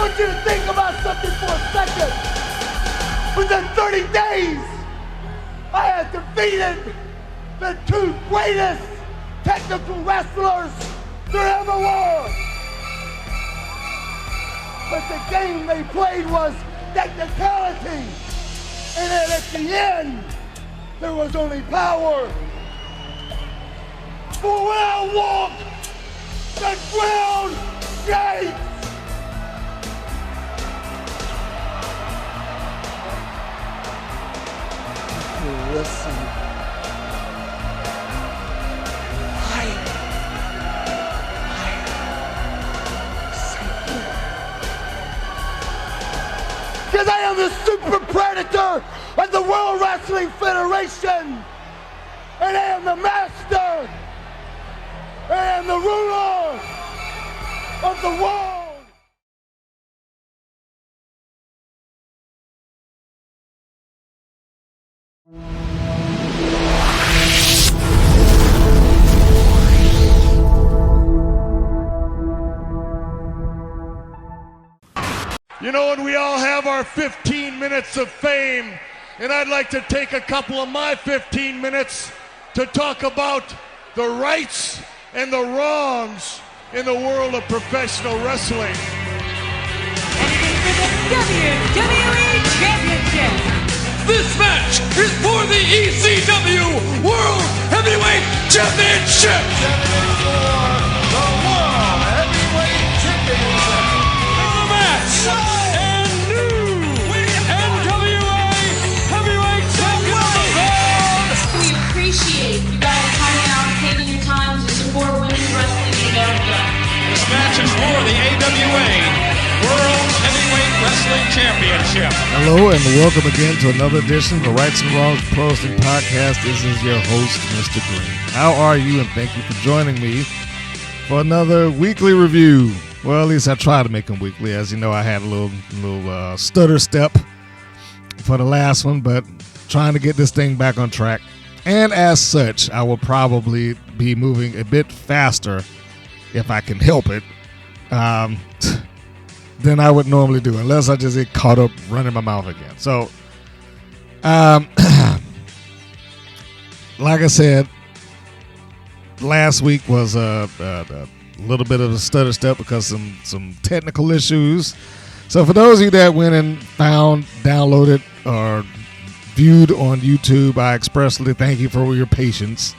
want you to think about something for a second. Within 30 days, I had defeated the two greatest technical wrestlers there ever were. But the game they played was technicality. And then at the end, there was only power. For when I walk the ground gates, listen. Because I am the super predator of the World Wrestling Federation. And I am the master. And I am the ruler of the world. You know, and we all have our 15 minutes of fame, and I'd like to take a couple of my 15 minutes to talk about the rights and the wrongs in the world of professional wrestling. And it is for the WWE Championship. This match is for the ECW World Heavyweight Championship. The World Heavyweight Championship. The match and new NWA Heavyweight Champion. We appreciate you guys coming out and taking your time to support women's wrestling in America. This match is for the AWA World Heavyweight Wrestling Championship. Hello and welcome again to another edition of the Rights and Wrongs Pro Wrestling Podcast. This is your host, Mr. Green. How are you? And thank you for joining me for another weekly review. Well, at least I try to make them weekly. As you know, I had a little stutter step for the last one, but trying to get this thing back on track. And as such, I will probably be moving a bit faster if I can help it than I would normally do, unless I just get caught up running my mouth again. So, like I said, last week was a little bit of a stutter step because some technical issues. So for those of you that went and found, downloaded, or viewed on YouTube, I expressly thank you for your patience.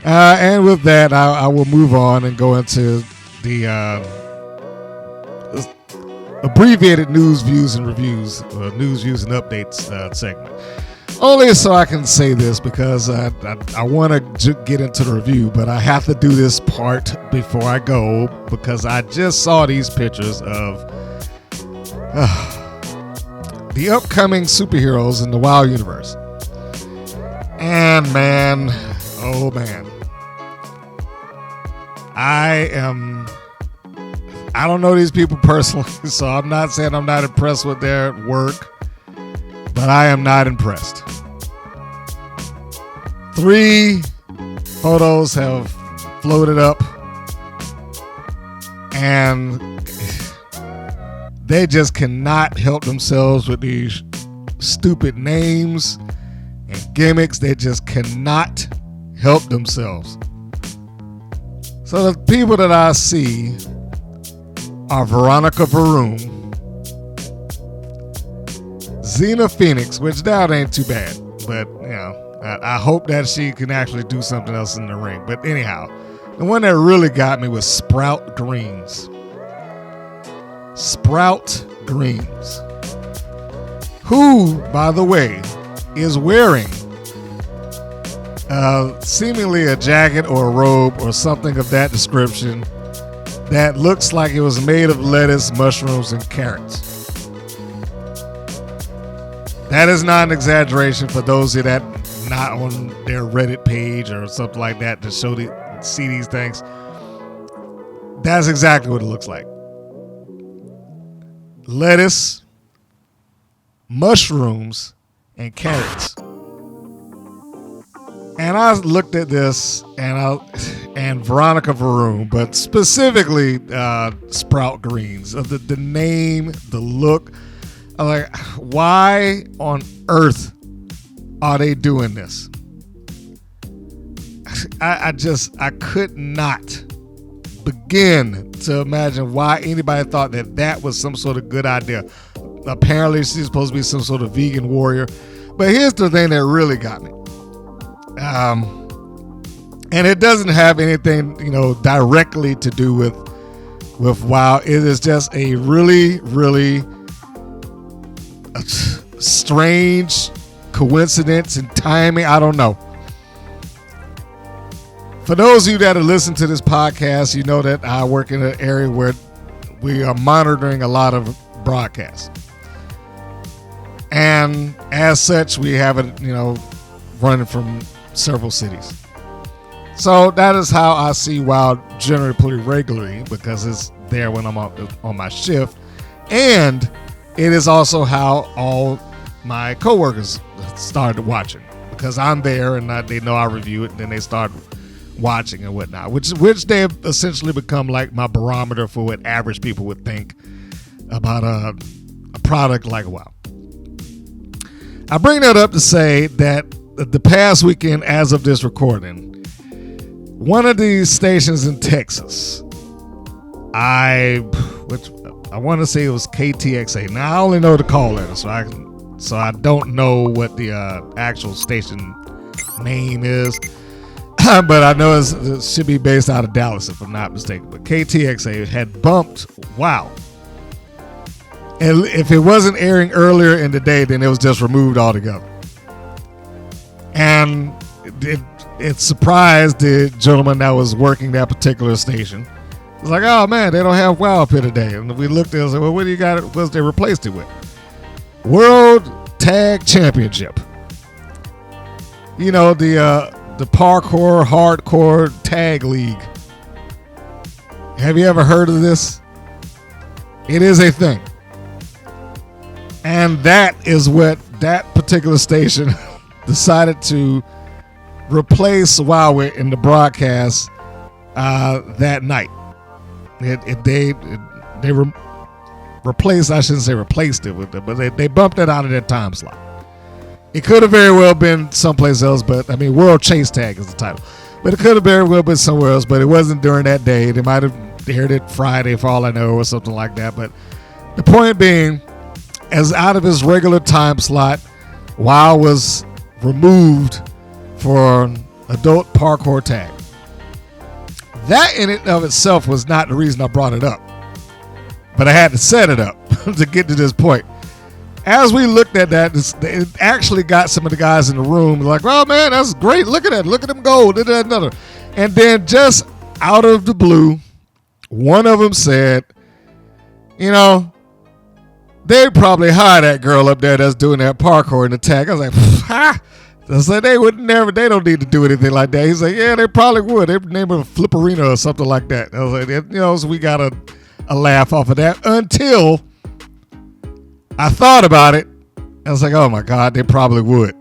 And with that, I will move on and go into the abbreviated news, views, and reviews, news, views, and updates segment. Only so I can say this because I want to get into the review, but I have to do this part before I go because I just saw these pictures of the upcoming superheroes in the WoW universe. And man, oh man, I don't know these people personally, so I'm not saying I'm not impressed with their work, but I am not impressed. 3 photos have floated up, and they just cannot help themselves with these stupid names and gimmicks. They just cannot help themselves. So the people that I see are Veronica Varoom, Xena Phoenix, which that ain't too bad, but you know, I hope that she can actually do something else in the ring. But anyhow, the one that really got me was Sprout Greens. Sprout Greens, who, by the way, is wearing seemingly a jacket or a robe or something of that description that looks like it was made of lettuce, mushrooms, and carrots. That is not an exaggeration for those of you that not on their Reddit page or something like that to see these things. That's exactly what it looks like. Lettuce, mushrooms, and carrots. And I looked at this, and Veronica Varun, but specifically Sprout Greens, the name, the look. I'm like, why on earth are they doing this? I could not begin to imagine why anybody thought that was some sort of good idea. Apparently, she's supposed to be some sort of vegan warrior. But here's the thing that really got me. And it doesn't have anything, directly to do with WoW. It is just a really, really strange coincidence and timing. I don't know. For those of you that have listened to this podcast, you know that I work in an area where we are monitoring a lot of broadcasts. And as such, we have it, running from several cities. So that is how I see WoW generally pretty regularly, because it's there when I'm on my shift. And it is also how all my coworkers started watching, because I'm there and they know I review it, and then they start watching and whatnot, which they have essentially become like my barometer for what average people would think about a product like WoW. I bring that up to say that the past weekend, as of this recording, one of these stations in Texas, I want to say it was KTXA. Now I only know the call letter, so I don't know what the actual station name is, but I know it should be based out of Dallas if I'm not mistaken. But KTXA had bumped WoW. And if it wasn't airing earlier in the day, then it was just removed altogether. And it surprised the gentleman that was working that particular station. It was like, oh man, they don't have WoW up here today. And we looked at it and said, well, what do you got? What they replaced it with? World Tag Championship. The parkour, hardcore tag league. Have you ever heard of this? It is a thing. And that is what that particular station decided to replace WoW with in the broadcast that night. They replaced, I shouldn't say replaced it with it, but they bumped it out of their time slot. It could have very well been someplace else, but World Chase Tag is the title. But it could have very well been somewhere else, but it wasn't during that day. They might have aired it Friday for all I know, or something like that. But the point being, as out of his regular time slot, WoW was removed for adult parkour tag. That in and of itself was not the reason I brought it up, but I had to set it up to get to this point. As we looked at that, it actually got some of the guys in the room like, oh man, that's great. Look at that. Look at them go. Another. And then just out of the blue, one of them said, they'd probably hire that girl up there that's doing that parkour in the tag. I was like, ha! I said, they don't need to do anything like that. He's like, yeah, they probably would. They'd name it a Flipperina or something like that. I was like, so we got a laugh off of that until I thought about it. I was like, oh my God, they probably would.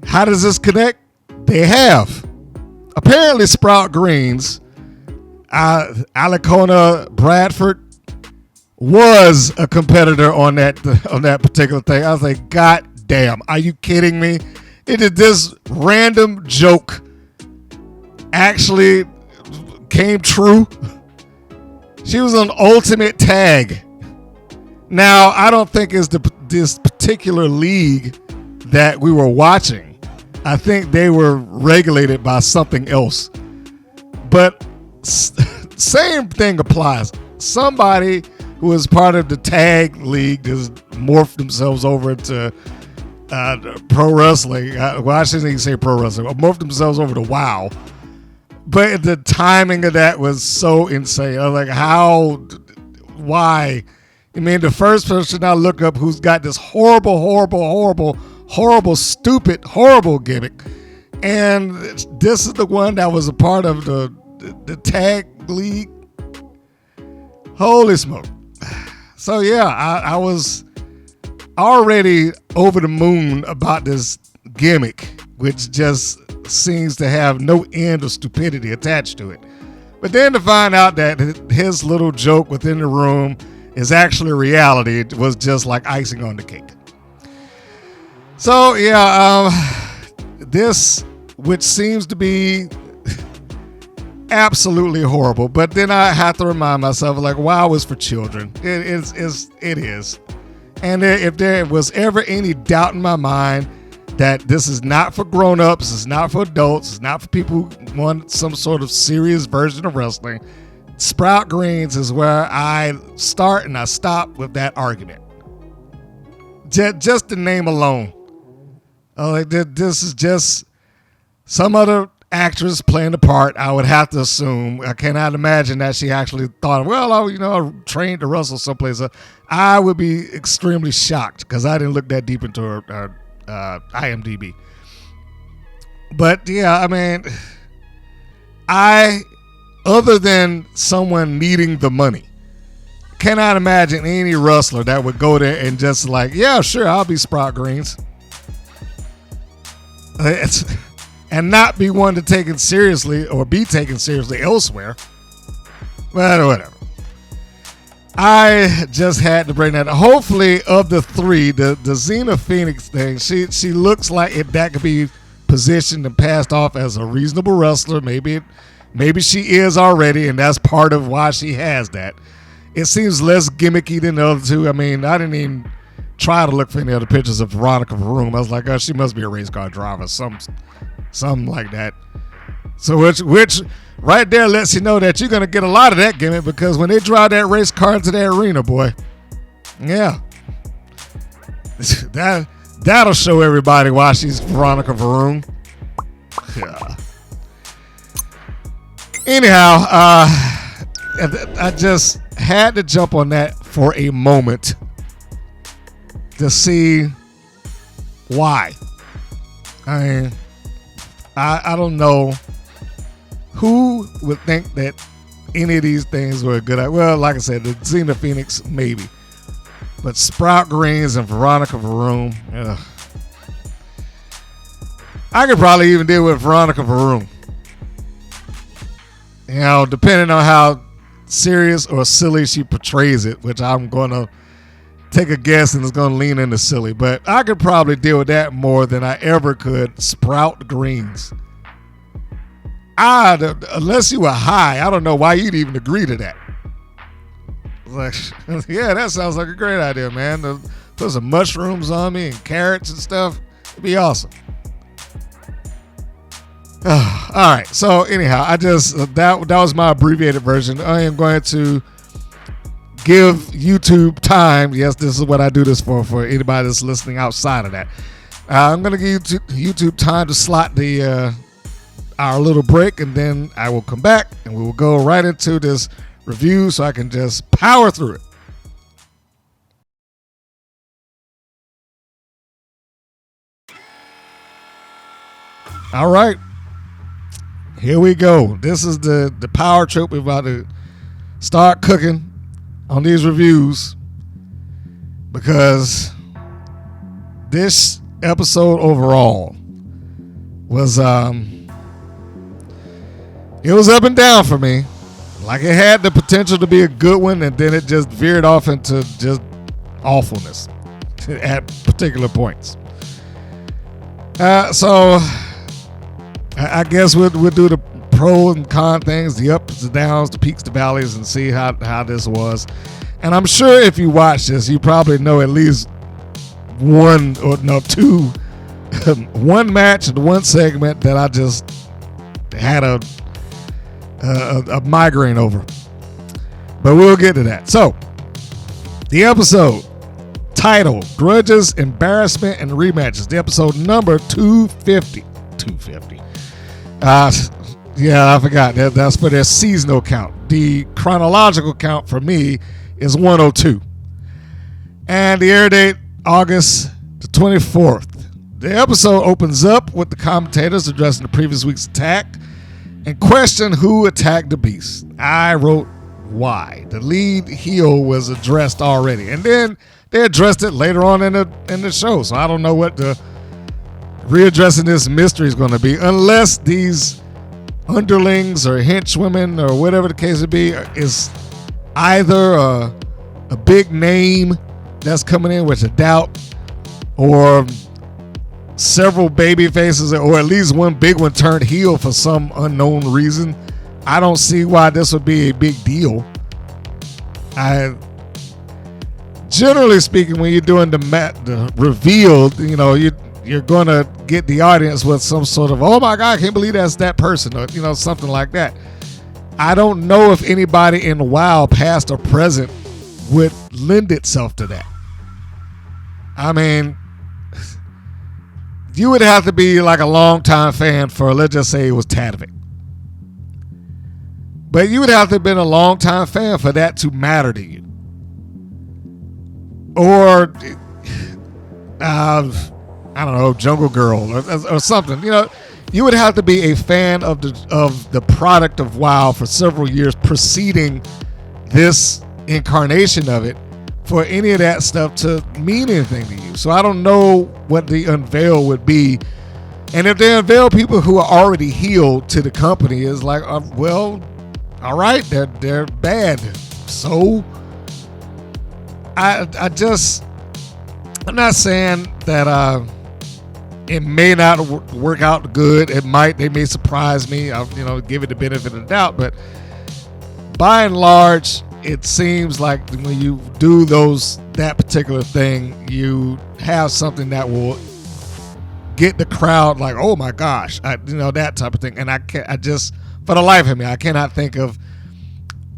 How does this connect? They have. Apparently Sprout Greens, Alicona Bradford, was a competitor on that particular thing. I was like, God damn, are you kidding me? This random joke actually came true. She was on Ultimate Tag. Now, I don't think it's this particular league that we were watching. I think they were regulated by something else. But same thing applies. Somebody who was part of the tag league just morphed themselves over into pro wrestling. Well, I shouldn't even say pro wrestling. Morphed themselves over to WoW. But the timing of that was so insane. I was like, how? Why? The first person I look up who's got this horrible, stupid, horrible gimmick. And this is the one that was a part of the tag league. Holy smoke. So yeah, I was already over the moon about this gimmick which just seems to have no end of stupidity attached to it. But then to find out that his little joke within the room is actually reality, it was just like icing on the cake. So this, which seems to be absolutely horrible, but then I have to remind myself, like, WoW is for children. It is. And if there was ever any doubt in my mind that this is not for grown-ups, it's not for adults, it's not for people who want some sort of serious version of wrestling, Sprout Greens is where I start and I stop with that argument. Just the name alone. This is just some other actress playing the part, I would have to assume. I cannot imagine that she actually thought, well, I trained to wrestle someplace. I would be extremely shocked because I didn't look that deep into her IMDb. But yeah, I mean, other than someone needing the money, cannot imagine any wrestler that would go there and just like, yeah, sure, I'll be Sprout Greens. And not be one to take it seriously or be taken seriously elsewhere. But whatever. I just had to bring that. Hopefully, of the three, the Xena Phoenix thing, she looks like that could be positioned and passed off as a reasonable wrestler. Maybe she is already, and that's part of why she has that. It seems less gimmicky than the other two. I mean, I didn't even try to look for any other pictures of Veronica Vroom. I was like, oh, she must be a race car driver, something like that. So which right there lets you know that you're going to get a lot of that gimmick, because when they drive that race car into that arena, boy, yeah, that'll show everybody why she's Veronica Vroom. Yeah. Anyhow, I just had to jump on that for a moment to see why. I mean, I don't know who would think that any of these things were a good idea. Well, like I said, the Xena Phoenix, maybe. But Sprout Greens and Veronica Vroom, I could probably even deal with Veronica Vroom. You know, depending on how serious or silly she portrays it, which I'm going to take a guess and it's going to lean into silly. But I could probably deal with that more than I ever could Sprout Greens. Unless you were high, I don't know why you'd even agree to that. Like, yeah, that sounds like a great idea, man. Put some mushrooms on me and carrots and stuff. It'd be awesome. All right. So anyhow, I just that was my abbreviated version. I am going to give YouTube time. Yes, this is what I do this for anybody that's listening outside of that. I'm going to give YouTube time to slot our little break, and then I will come back and we will go right into this review so I can just power through it. All right. Here we go. This is the power trip we're about to start cooking on these reviews, because this episode overall was it was up and down for me. Like, it had the potential to be a good one, and then it just veered off into just awfulness at particular points. So I guess we'll do the pro and con things, the ups and downs, the peaks, the valleys, and see how this was. And I'm sure if you watch this, you probably know at least two, one match and one segment that I just had a migraine over. But we'll get to that. So, the episode title, Grudges, Embarrassment, and Rematches. The episode number 250. 250. Yeah, I forgot. That's for their seasonal count. The chronological count for me is 102. And the air date, August the 24th. The episode opens up with the commentators addressing the previous week's attack and question who attacked the beast. I wrote why. The lead heel was addressed already, and then they addressed it later on in the show. So I don't know what the readdressing this mystery is going to be, unless these underlings or henchwomen or whatever the case would be is either a big name that's coming in, which I doubt, or several baby faces, or at least one big one turned heel for some unknown reason. I don't see why this would be a big deal. Generally speaking, when you're doing the reveal, you know, you're going to get the audience with some sort of, oh my God, I can't believe that's that person, or, you know, something like that. I don't know if anybody in WoW, past or present, would lend itself to that. I mean, you would have to be like a longtime fan for, let's just say it was Tadvik. But you would have to have been a longtime fan for that to matter to you. Or, I don't know, Jungle Girl or something. You know, you would have to be a fan of the product of WoW for several years preceding this incarnation of it for any of that stuff to mean anything to you. So I don't know what the unveil would be. And if they unveil people who are already healed to the company, is like, well, all right, they're bad. So I'm not saying that it may not work out good. They may surprise me. I'll, you know, give it the benefit of the doubt. But by and large, it seems like when you do that particular thing, you have something that will get the crowd like, oh my gosh, that type of thing. And I just, for the life of me, I cannot think of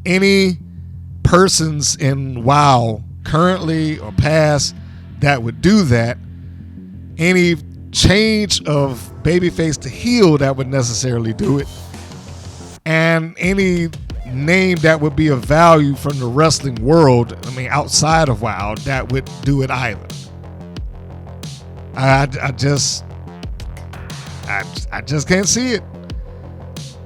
any persons in WoW, currently or past, that would do that. Any change of babyface to heel that would necessarily do it, and any name that would be of value from the wrestling world, I mean outside of WoW, that would do it either. I just can't see it.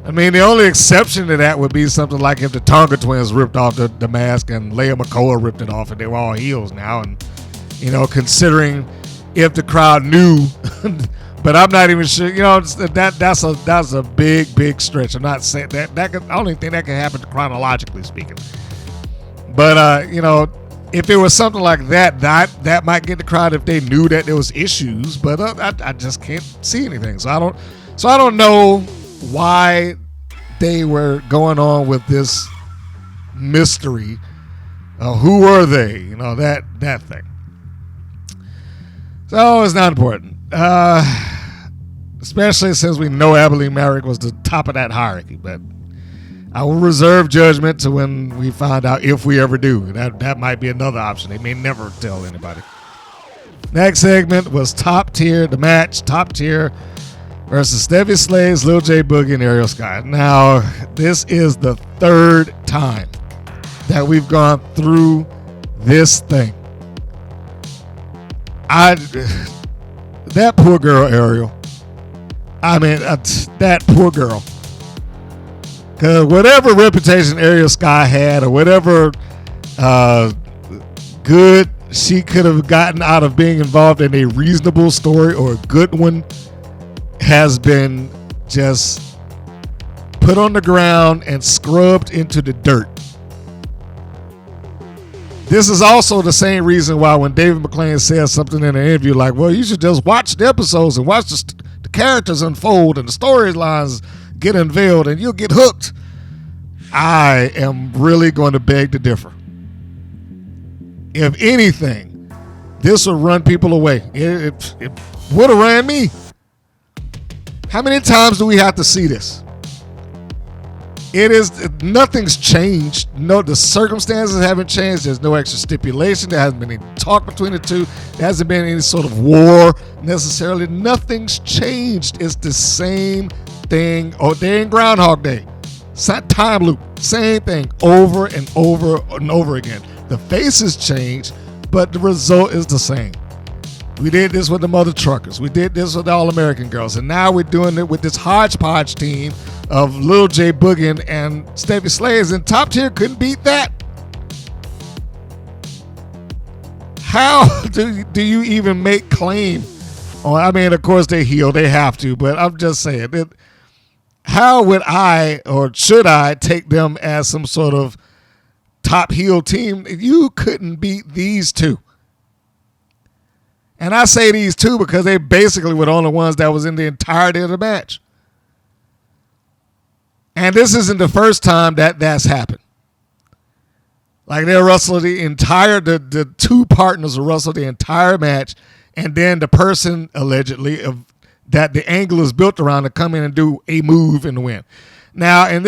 I mean, the only exception to that would be something like if the Tonga twins ripped off the mask and Leia McCoy ripped it off and they were all heels now, and you know, considering if the crowd knew, but I'm not even sure. You know, that's a big stretch. I'm not saying that I don't even think that can happen chronologically speaking. But you know, if it was something like that might get the crowd if they knew that there was issues. But I just can't see anything. So I don't know why they were going on with this mystery. Who were they? You know, that thing. So it's not important, especially since we know Abilene Merrick was the top of that hierarchy. But I will reserve judgment to when we find out, if we ever do. That might be another option. They may never tell anybody. Next segment was Top Tier, the match, Top Tier versus Stephy, Slayz, Lil J Boogie, and Ariel Scott. Now, this is the third time that we've gone through this thing. That poor girl, Ariel. I mean, that poor girl. Because whatever reputation Ariel Scott had, or whatever good she could have gotten out of being involved in a reasonable story or a good one, has been just put on the ground and scrubbed into the dirt. This is also the same reason why when David McClain says something in an interview like, well, you should just watch the episodes and watch the characters unfold and the storylines get unveiled and you'll get hooked. I am really going to beg to differ. If anything, this will run people away. It would have ran me. How many times do we have to see this? Nothing's changed. No, the circumstances haven't changed. There's no extra stipulation. There hasn't been any talk between the two. There hasn't been any sort of war necessarily. Nothing's changed. It's the same thing. Oh, day in Groundhog Day. Time loop. Same thing over and over and over again. The faces change, but the result is the same. We did this with the Mother Truckers. We did this with the All-American Girls. And now we're doing it with this hodgepodge team of Lil J Boogie and Stephy Slayz. And Top Tier couldn't beat that. How do you even make claim Oh, I mean, of course they heel, they have to, but I'm just saying, how would I or should I take them as some sort of top heel team if you couldn't beat these two? And I say these two because they basically were the only ones that was in the entirety of the match. And this isn't the first time that that's happened. Like they wrestled the two partners wrestled the entire match, and then the person allegedly that the angle is built around to come in and do a move and win. Now, in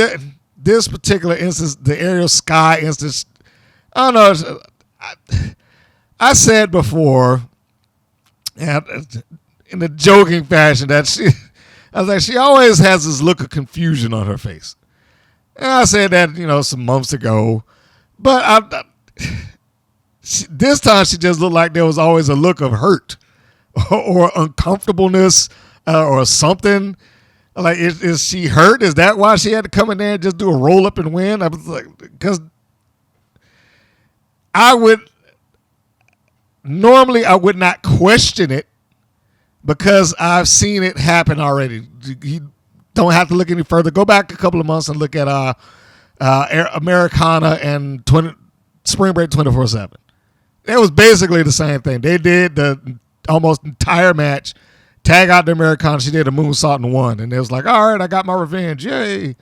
this particular instance, the Ariel Sky instance, I don't know. I said before, in a joking fashion, that I was like, she always has this look of confusion on her face. And I said that, some months ago. But this time she just looked like there was always a look of hurt or uncomfortableness or something. Like, is she hurt? Is that why she had to come in there and just do a roll up and win? I was like, because normally I would not question it because I've seen it happen already. You don't have to look any further. Go back a couple of months and look at Americana and Spring Break 24/7. It was basically the same thing. They did the almost entire match, tag out the Americana. She did a moonsault and won. And it was like, all right, I got my revenge. Yay.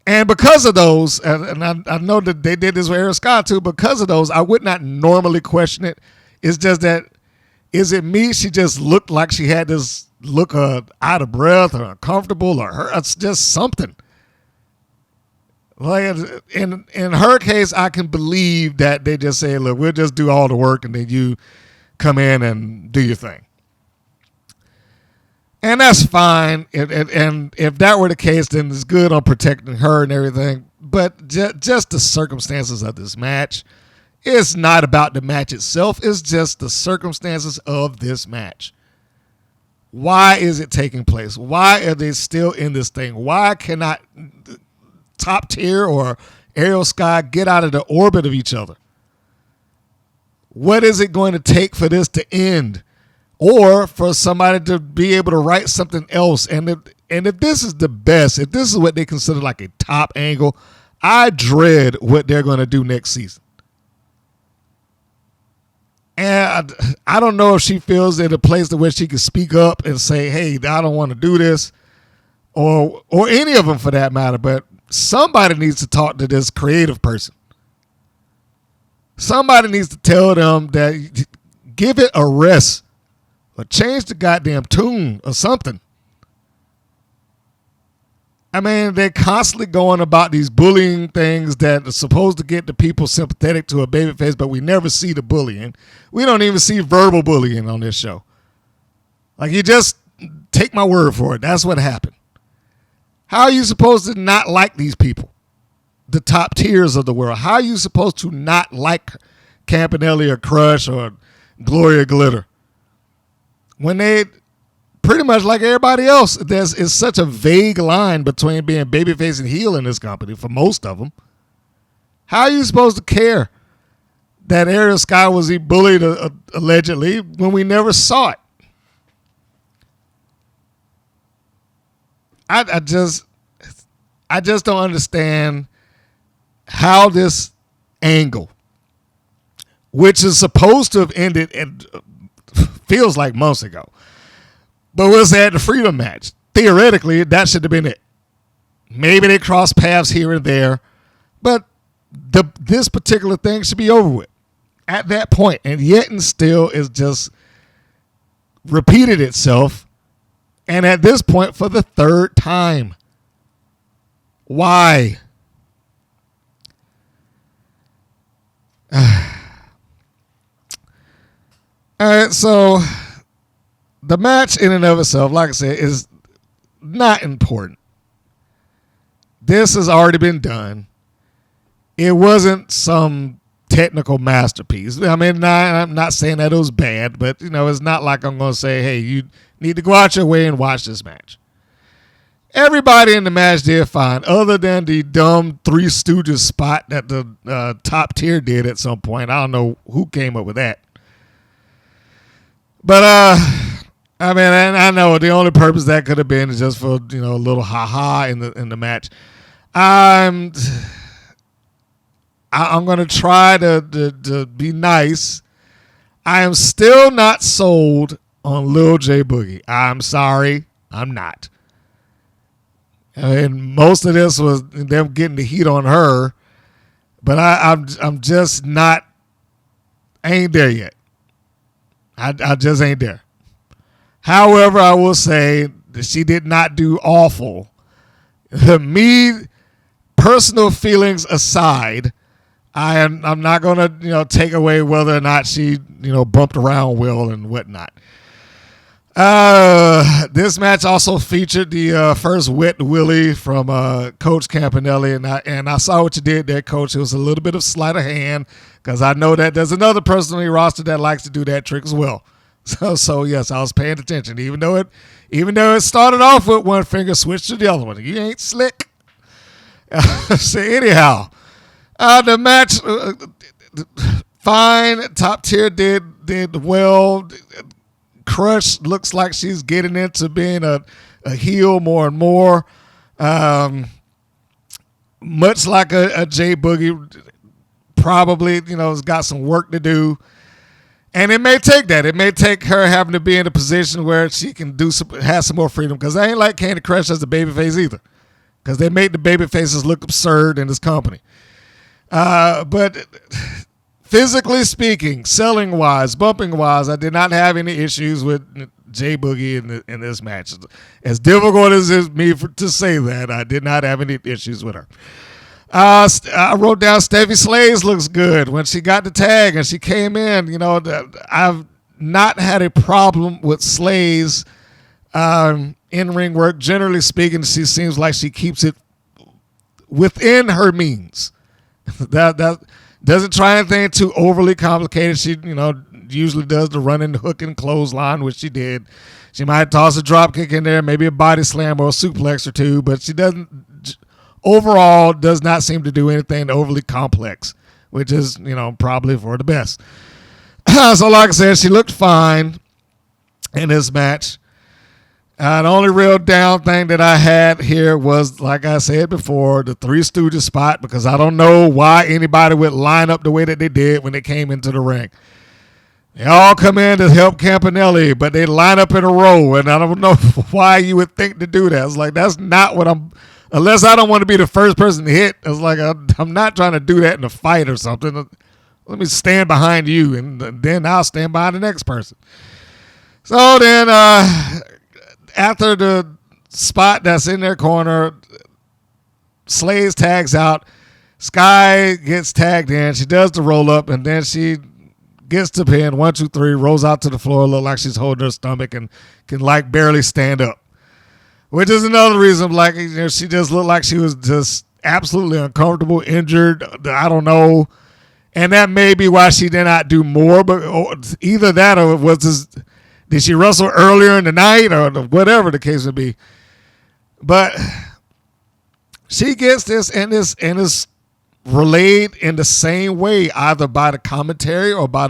And because of those, and I know that they did this with Ariel Sky too, because of those, I would not normally question it. It's just that, is it me? She just looked like she had this look out of breath or uncomfortable or her. It's just something. Like in her case, I can believe that they just say, look, we'll just do all the work and then you come in and do your thing. And that's fine. And if that were the case, then it's good on protecting her and everything. But just the circumstances of this match, it's not about the match itself. It's just the circumstances of this match. Why is it taking place? Why are they still in this thing? Why cannot Top Tier or Ariel Sky get out of the orbit of each other? What is it going to take for this to end? Or for somebody to be able to write something else? And if this is the best, if this is what they consider like a top angle, I dread what they're going to do next season. And I don't know if she feels in a place to where she can speak up and say, hey, I don't want to do this, or any of them for that matter. But somebody needs to talk to this creative person. Somebody needs to tell them that give it a rest or change the goddamn tune or something. I mean, they're constantly going about these bullying things that are supposed to get the people sympathetic to a babyface, but we never see the bullying. We don't even see verbal bullying on this show. Like, you just take my word for it. That's what happened. How are you supposed to not like these people? The top tiers of the world. How are you supposed to not like Campanelli or Crush or Gloria Glitter? When they pretty much like everybody else, is such a vague line between being babyface and heel in this company for most of them. How are you supposed to care that Ariel Sky was bullied allegedly when we never saw it? I just don't understand how this angle, which is supposed to have ended feels like months ago, but we'll say at the Freedom match, theoretically that should have been it. Maybe they cross paths here and there, but this particular thing should be over with at that point, and yet and still is just repeated itself, and at this point for the third time. Why? All right, so the match in and of itself, like I said, is not important. This has already been done. It wasn't some technical masterpiece. I mean, I'm not saying that it was bad, but, it's not like I'm going to say, hey, you need to go out your way and watch this match. Everybody in the match did fine, other than the dumb Three Stooges spot that the Top Tier did at some point. I don't know who came up with that. But I mean, and I know the only purpose that could have been is just for a little ha in the match. I'm gonna try to be nice. I am still not sold on Lil J Boogie. I'm sorry, I'm not. And most of this was them getting the heat on her, but I'm just not. Ain't there yet. I just ain't there. However, I will say that she did not do awful. Me, personal feelings aside, I'm not gonna take away whether or not she bumped around well and whatnot. This match also featured the first wet willy from Coach Campanelli, and I saw what you did there, Coach. It was a little bit of sleight of hand because I know that there's another person on the roster that likes to do that trick as well. So yes, I was paying attention, even though it started off with one finger, switched to the other one. You ain't slick. So anyhow, the match fine, top tier did well. Crush looks like she's getting into being a heel more and more. Much like a J Boogie, probably, has got some work to do. And it may take that. It may take her having to be in a position where she can have some more freedom. Because I ain't like Candy Crush as a babyface either. Because they made the babyfaces look absurd in this company. But physically speaking, selling-wise, bumping-wise, I did not have any issues with J Boogie in this match. As difficult as it is me to say that, I did not have any issues with her. I wrote down Stephy Slayz looks good. When she got the tag and she came in, I've not had a problem with Slayz in-ring work. Generally speaking, she seems like she keeps it within her means. that doesn't try anything too overly complicated. She, usually does the running, hook, and clothesline, which she did. She might toss a drop kick in there, maybe a body slam or a suplex or two, but she overall does not seem to do anything overly complex, which is, probably for the best. So like I said, she looked fine in this match. The only real down thing that I had here was, like I said before, the Three Stooges spot, because I don't know why anybody would line up the way that they did when they came into the ring. They all come in to help Campanelli, but they line up in a row, and I don't know why you would think to do that. It's like, that's not what unless I don't want to be the first person to hit. It's like, I'm not trying to do that in a fight or something. Let me stand behind you, and then I'll stand behind the next person. So then, after the spot that's in their corner, Slayz tags out. Sky gets tagged in. She does the roll up, and then she gets the pin. 1, 2, 3, rolls out to the floor, look like she's holding her stomach and can barely stand up. Which is another reason, she just looked like she was just absolutely uncomfortable, injured. I don't know. And that may be why she did not do more, but either that or did she wrestle earlier in the night or whatever the case would be. But she gets this and is relayed in the same way, either by the commentary or by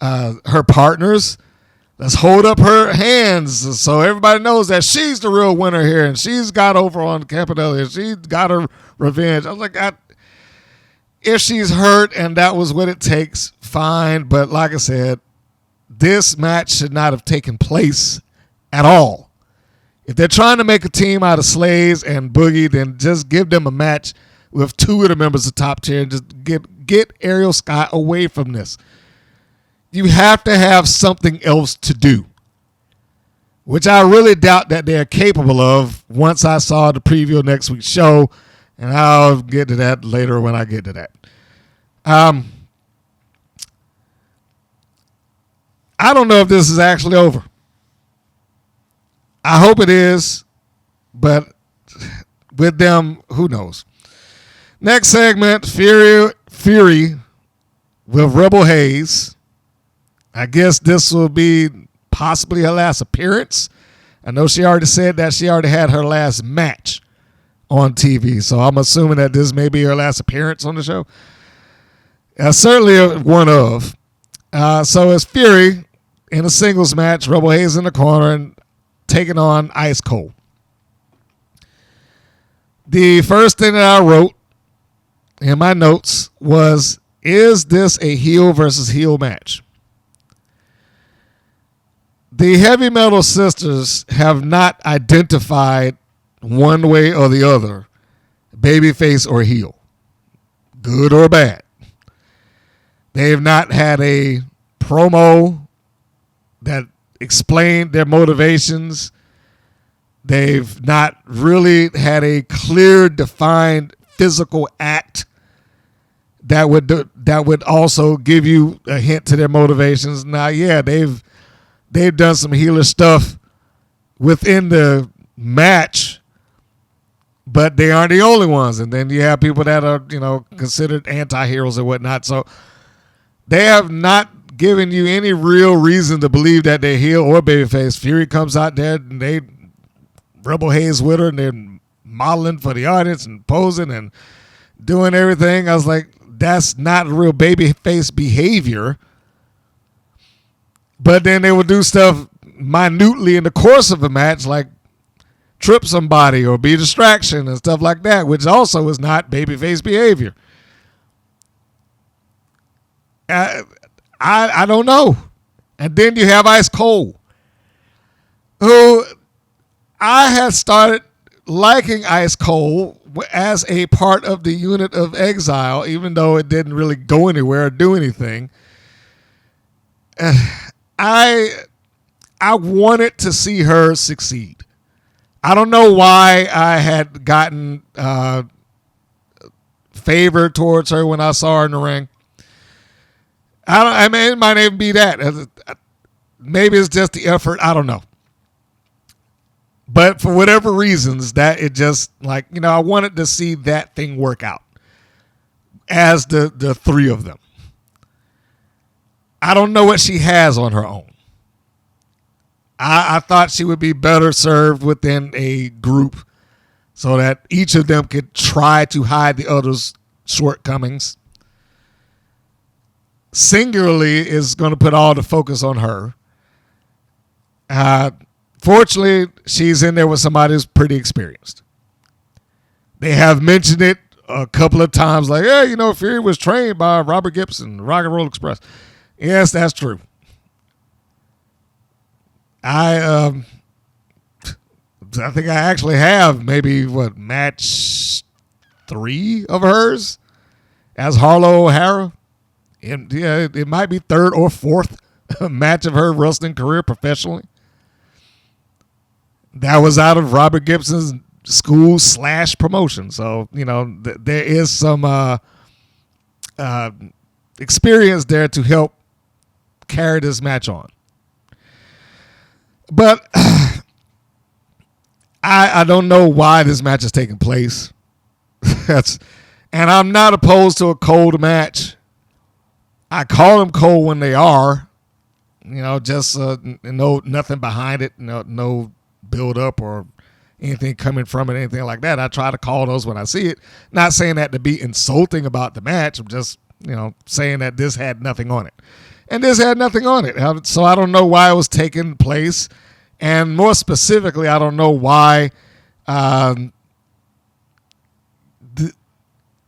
her partners. Let's hold up her hands so everybody knows that she's the real winner here, and she's got over on Campanelli, and she's got her revenge. I was like, if she's hurt and that was what it takes, fine. But like I said, this match should not have taken place at all. If they're trying to make a team out of Slayz and Boogie, then just give them a match with two of the members of top tier and just get Ariel Sky away from this. You have to have something else to do, which I really doubt that they're capable of once I saw the preview of next week's show, and I'll get to that later when I get to that. I don't know if this is actually over. I hope it is, but with them, who knows? Next segment, Fury with Rebel Haze. I guess this will be possibly her last appearance. I know she already said that she already had her last match on TV, so I'm assuming that this may be her last appearance on the show. Certainly one of. So it's Fury in a singles match, Rebel Haze in the corner and taking on Ice Cold. The first thing that I wrote in my notes was, is this a heel versus heel match? The Heavy Metal Sisters have not identified one way or the other, babyface or heel, good or bad. They have not had a promo that explained their motivations. They've not really had a clear, defined physical act that would also give you a hint to their motivations. Now, yeah, they've done some healer stuff within the match, but they aren't the only ones. And then you have people that are, considered anti-heroes and whatnot. So they have not given you any real reason to believe that they're heel or babyface. Fury comes out there and they Rebel Haze with her and they're modeling for the audience and posing and doing everything. I was like, that's not real babyface behavior. But then they would do stuff minutely in the course of a match, like trip somebody or be a distraction and stuff like that, which also is not babyface behavior. I don't know. And then you have Ice Cold, who I had started liking Ice Cold as a part of the unit of Exile, even though it didn't really go anywhere or do anything. I wanted to see her succeed. I don't know why I had gotten favor towards her when I saw her in the ring. I mean, it might even be that. Maybe it's just the effort. I don't know. But for whatever reasons, that it just I wanted to see that thing work out as the three of them. I don't know what she has on her own. I thought she would be better served within a group so that each of them could try to hide the other's shortcomings. Singularly is going to put all the focus on her. Fortunately, she's in there with somebody who's pretty experienced. They have mentioned it a couple of times, like, yeah, Fury was trained by Robert Gibson, Rock and Roll Express. Yes, that's true. I think I actually have maybe match 3 of hers as Harlow O'Hara. And yeah, it might be 3rd or 4th match of her wrestling career professionally. That was out of Robert Gibson's school / promotion. So, there is some experience there to help carry this match on. But I don't know why this match is taking place. And I'm not opposed to a cold match. I call them cold when they are. Just nothing behind it. No build up or anything coming from it, anything like that. I try to call those when I see it. Not saying that to be insulting about the match. I'm just, saying that this had nothing on it. And this had nothing on it. So I don't know why it was taking place. And more specifically, I don't know why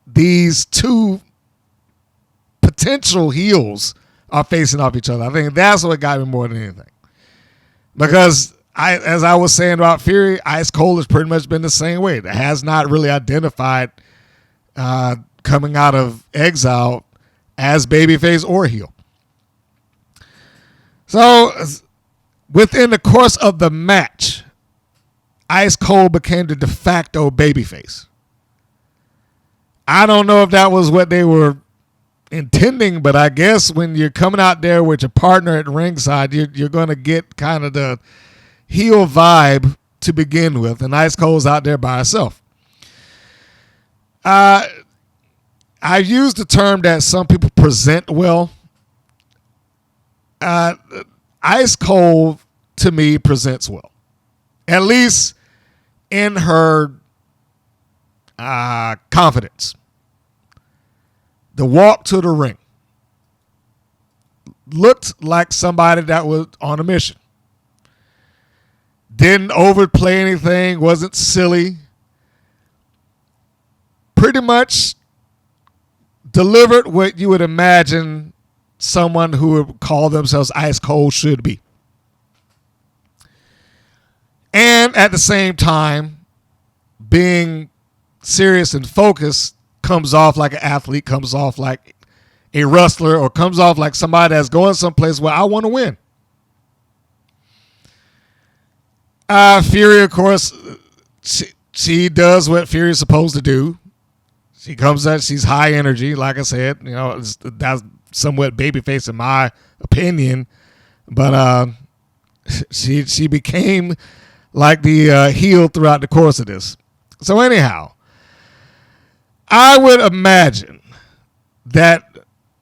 these two potential heels are facing off each other. I think that's what got me more than anything. Because as I was saying about Fury, Ice Cold has pretty much been the same way. It has not really identified coming out of Exile as babyface or heel. So within the course of the match, Ice Cold became the de facto babyface. I don't know if that was what they were intending, but I guess when you're coming out there with your partner at ringside, you're going to get kind of the heel vibe to begin with, and Ice Cold's out there by herself. I've used the term that some people present well. Ice Cold, to me, presents well. At least in her confidence. The walk to the ring. looked like somebody that was on a mission. Didn't overplay anything, wasn't silly. Pretty much delivered what you would imagine someone who would call themselves ice cold should be. And at the same time, being serious and focused comes off like an athlete, comes off like a wrestler, or comes off like somebody that's going someplace where I want to win. Fury, of course, she does what Fury is supposed to do. She comes out, she's high energy, like I said. You know, that's somewhat babyface in my opinion. But she became like the heel throughout the course of this. So anyhow, I would imagine that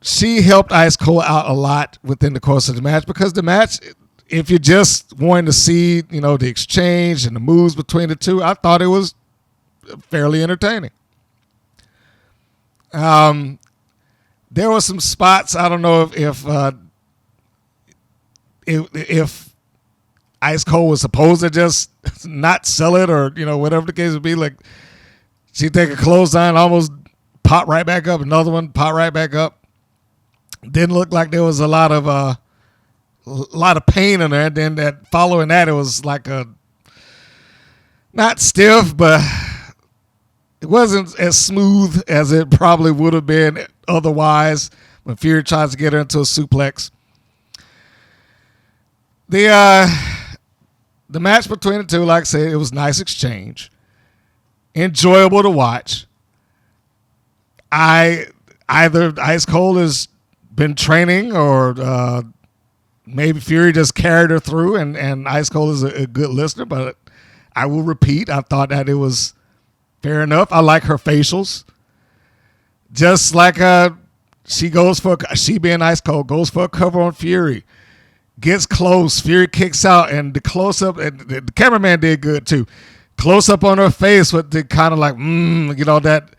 she helped Ice Cold out a lot within the course of the match, because the match, if you're just wanting to see, you know, the exchange and the moves between the two, I thought it was fairly entertaining. There were some spots, I don't know if Ice Cold was supposed to just not sell it, or, you know, whatever the case would be. Like, she'd take a clothesline, almost pop right back up, another one, pop right back up. Didn't look like there was a lot of pain in there. And then that following that, it was like a, not stiff, but it wasn't as smooth as it probably would have been otherwise when Fury tries to get her into a suplex. The match between the two, like I said, it was nice exchange. Enjoyable to watch. Either Ice Cold has been training, or maybe Fury just carried her through, and Ice Cold is a good listener. But I will repeat, I thought that it was fair enough. I like her facials. Just like she being Ice Cold, goes for a cover on Fury. Gets close, Fury kicks out, and the close-up, and the cameraman did good too. Close-up on her face with the kind of like, you know, that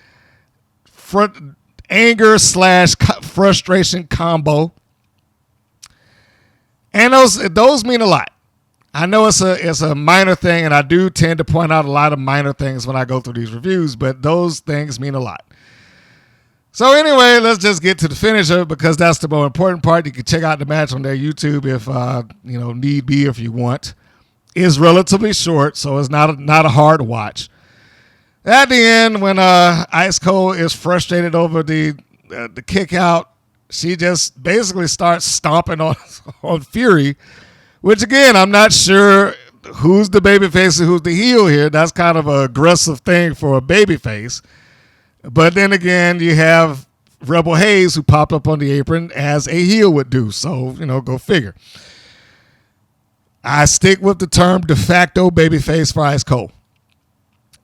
front anger / frustration combo. And those mean a lot. I know it's a minor thing, and I do tend to point out a lot of minor things when I go through these reviews, but those things mean a lot. So anyway, let's just get to the finisher, because that's the more important part. You can check out the match on their YouTube if need be, if you want. It's relatively short, so it's not a hard watch. At the end, when Ice Cold is frustrated over the kick out, she just basically starts stomping on Fury, which again, I'm not sure who's the babyface and who's the heel here. That's kind of an aggressive thing for a babyface. But then again, you have Rebel Haze, who popped up on the apron as a heel would do. So, you know, go figure. I stick with the term de facto babyface for Ice Cold.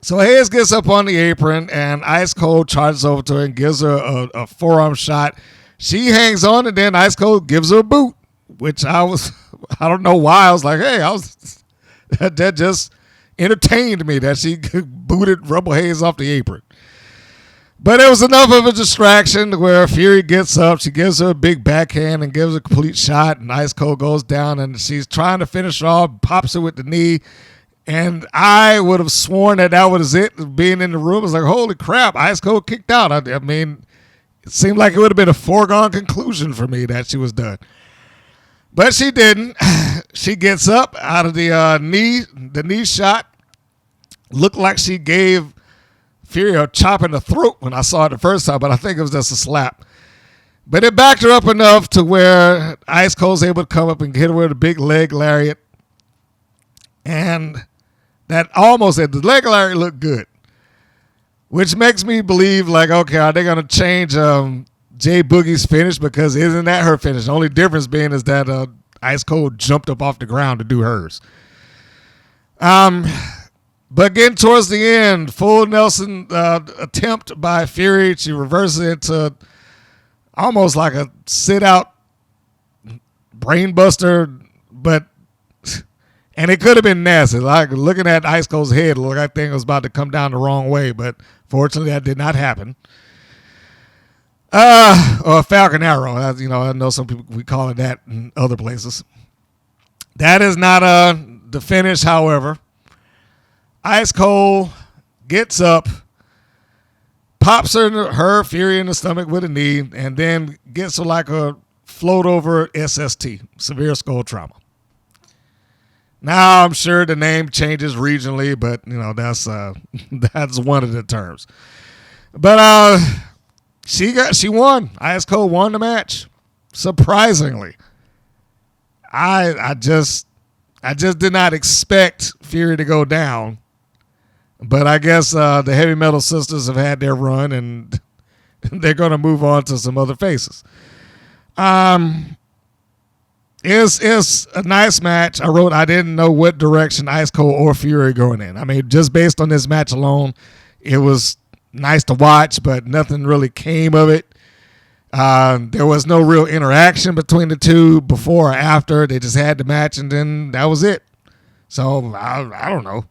So Haze gets up on the apron, and Ice Cold charges over to her and gives her a forearm shot. She hangs on, and then Ice Cold gives her a boot, which I don't know why. I was like, hey, that just entertained me that she booted Rebel Haze off the apron. But it was enough of a distraction where Fury gets up, she gives her a big backhand and gives her a complete shot, and Ice Cold goes down, and she's trying to finish her off, pops her with the knee, and I would have sworn that was it, being in the room. I was like, holy crap, Ice Cold kicked out. I mean, it seemed like it would have been a foregone conclusion for me that she was done. But she didn't. She gets up out of the knee shot. Looked like she gave Fury a chop in the throat when I saw it the first time, but I think it was just a slap. But it backed her up enough to where Ice Cold's able to come up and hit her with a big leg lariat. And that almost said the leg lariat looked good, which makes me believe, like, okay, are they going to change Jay Boogie's finish? Because isn't that her finish? The only difference being is that Ice Cold jumped up off the ground to do hers. But getting towards the end, full Nelson attempt by Fury. She reverses it into almost like a sit-out brainbuster, and it could have been nasty. Like, looking at Ice Cold's head, it looked like that thing was about to come down the wrong way, but fortunately that did not happen. Or Falcon Arrow. I know some people, we call it that in other places. That is not the finish, however. Ice Cold gets up, pops her Fury in the stomach with a knee, and then gets her like a float over SST, severe skull trauma. Now I'm sure the name changes regionally, but that's one of the terms. But she won. Ice Cold won the match. Surprisingly. I just did not expect Fury to go down. But I guess the Heavy Metal Sisters have had their run, and they're going to move on to some other faces. It's a nice match. I didn't know what direction Ice Cold or Fury going in. I mean, just based on this match alone, it was nice to watch, but nothing really came of it. There was no real interaction between the two before or after. They just had the match, and then that was it. So, I don't know.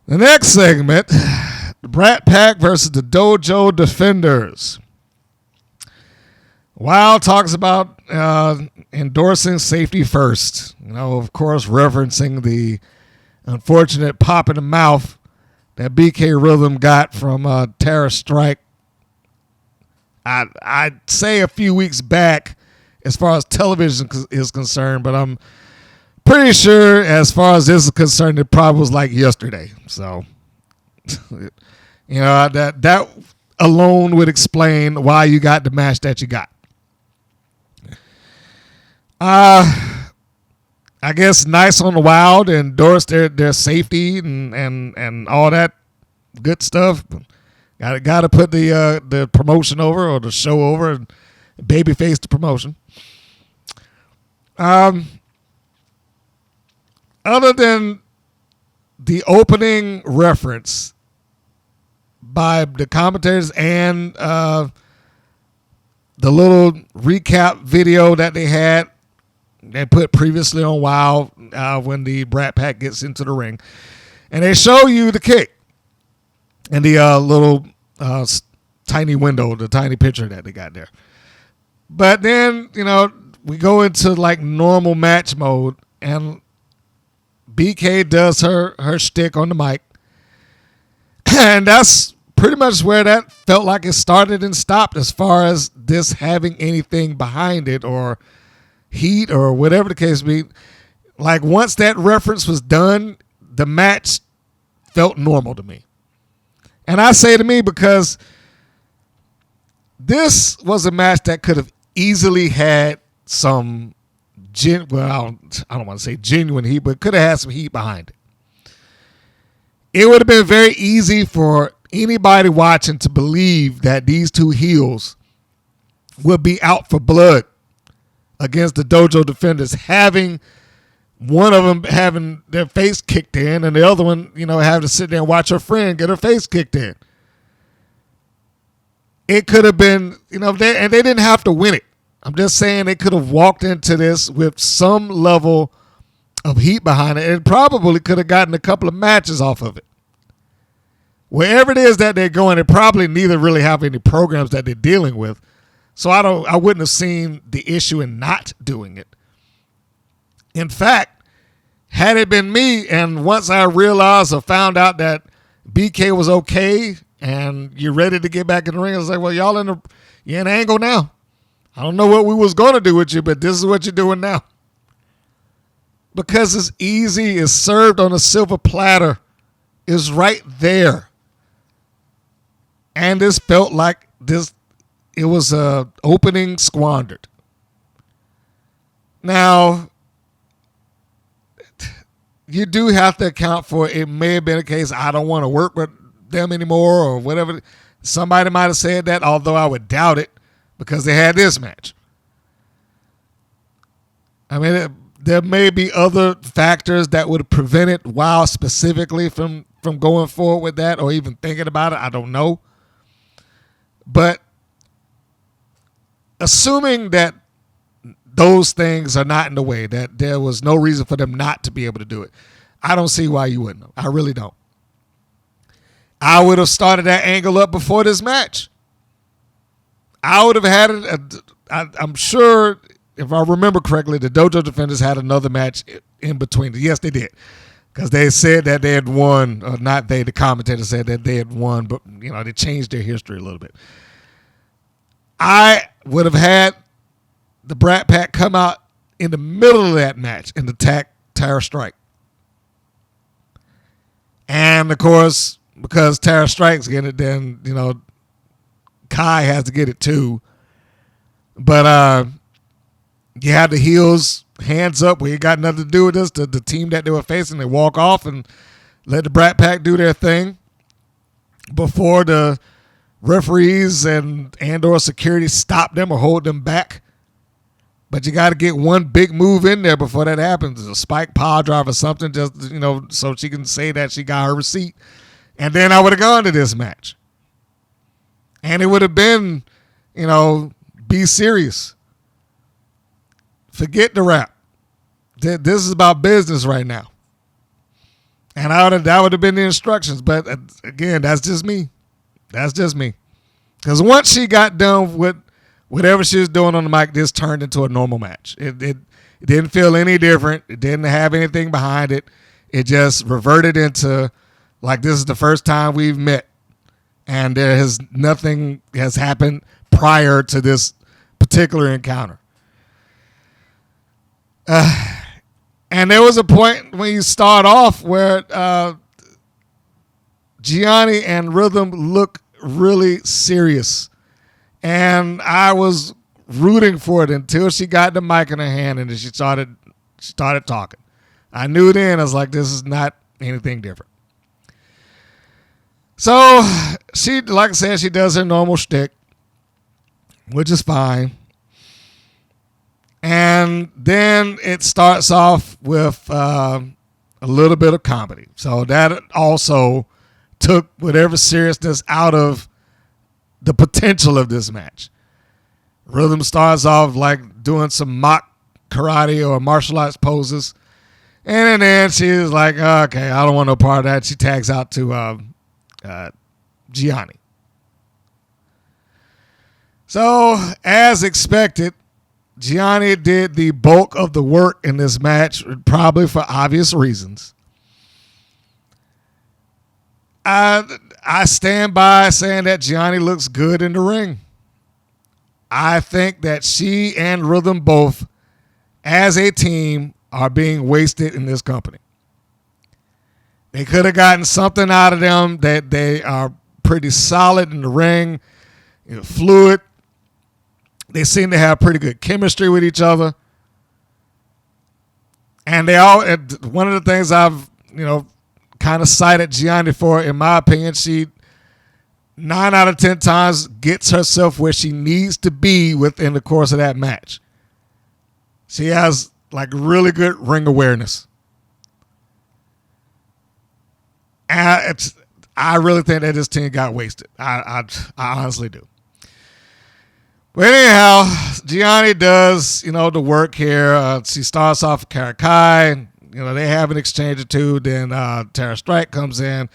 The next segment, the Brat Pack versus the Dojo Defenders. Wild talks about endorsing safety first. Of course, referencing the unfortunate pop in the mouth that BK Rhythm got from Terror Strike. I'd say a few weeks back as far as television is concerned, but I'm pretty sure as far as this is concerned, it probably was like yesterday. So, that alone would explain why you got the match that you got. I guess Nice on the Wild endorsed their safety and all that good stuff. Got to put the promotion over, or the show over, and babyface the promotion. Other than the opening reference by the commentators and the little recap video that they put previously on Wild when the Brat Pack gets into the ring, and they show you the kick and the little tiny window, the tiny picture that they got there. But then, we go into like normal match mode, and BK does her shtick on the mic. And that's pretty much where that felt like it started and stopped as far as this having anything behind it or heat or whatever the case be. Like, once that reference was done, the match felt normal to me. And I say to me because this was a match that could have easily had some, I don't want to say genuine heat, but could have had some heat behind it. It would have been very easy for anybody watching to believe that these two heels would be out for blood against the Dojo Defenders, having one of them having their face kicked in and the other one, having to sit there and watch her friend get her face kicked in. It could have been, they didn't have to win it. I'm just saying they could have walked into this with some level of heat behind it and probably could have gotten a couple of matches off of it. Wherever it is that they're going, they probably neither really have any programs that they're dealing with. So I wouldn't have seen the issue in not doing it. In fact, had it been me, and once I realized or found out that BK was okay and you're ready to get back in the ring, I was like, well, you're in angle now. I don't know what we was going to do with you, but this is what you're doing now. Because it's easy, it's served on a silver platter, it's right there. And this felt like it was an opening squandered. Now, you do have to account for it may have been a case, I don't want to work with them anymore or whatever. Somebody might have said that, although I would doubt it because they had this match. I mean, there may be other factors that would have prevented Wild specifically from going forward with that or even thinking about it. I don't know. But assuming that those things are not in the way, that there was no reason for them not to be able to do it, I don't see why you wouldn't. I really don't. I would have started that angle up before this match. I would have had it. I'm sure, if I remember correctly, the Dojo Defenders had another match in between. Yes, they did. Because they said that they had won, or not they, the commentator said that they had won, but, they changed their history a little bit. I would have had the Brat Pack come out in the middle of that match and attack Tara Strike. And, of course, because Tara Strike's getting it, then, Kai has to get it too. But you have the heels hands up where you got nothing to do with this. The team that they were facing, they walk off and let the Brat Pack do their thing before the referees and or security stop them or hold them back. But you got to get one big move in there before that happens. A spike power drive or something, just so she can say that she got her receipt. And then I would have gone to this match. And it would have been, be serious. Forget the rap. This is about business right now. And that would have been the instructions. But again, that's just me. That's just me. Because once she got done with whatever she was doing on the mic, this turned into a normal match. It didn't feel any different. It didn't have anything behind it. It just reverted into like this is the first time we've met. And nothing has happened prior to this particular encounter. And there was a point when you start off where Gianni and Rhythm look really serious. And I was rooting for it until she got the mic in her hand and then she started talking. I knew then, I was like, this is not anything different. So she, like I said, she does her normal shtick, which is fine. And then it starts off with a little bit of comedy. So that also took whatever seriousness out of the potential of this match. Rhythm starts off like doing some mock karate or martial arts poses. And then she's like, okay, I don't want no part of that. She tags out to Gianni. So, as expected, Gianni did the bulk of the work in this match, probably for obvious reasons. I stand by saying that Gianni looks good in the ring. I think that she and Rhythm both, as a team, are being wasted in this company. They could have gotten something out of them. That they are pretty solid in the ring, fluid. They seem to have pretty good chemistry with each other. And they all, one of the things I've, kind of cited Gianni for, in my opinion, she 9 out of 10 times gets herself where she needs to be within the course of that match. She has like really good ring awareness. And I really think that this team got wasted. I honestly do. But anyhow, Gianni does, the work here. She starts off with Karakai. They have an exchange or two. Then Tara Strike comes in.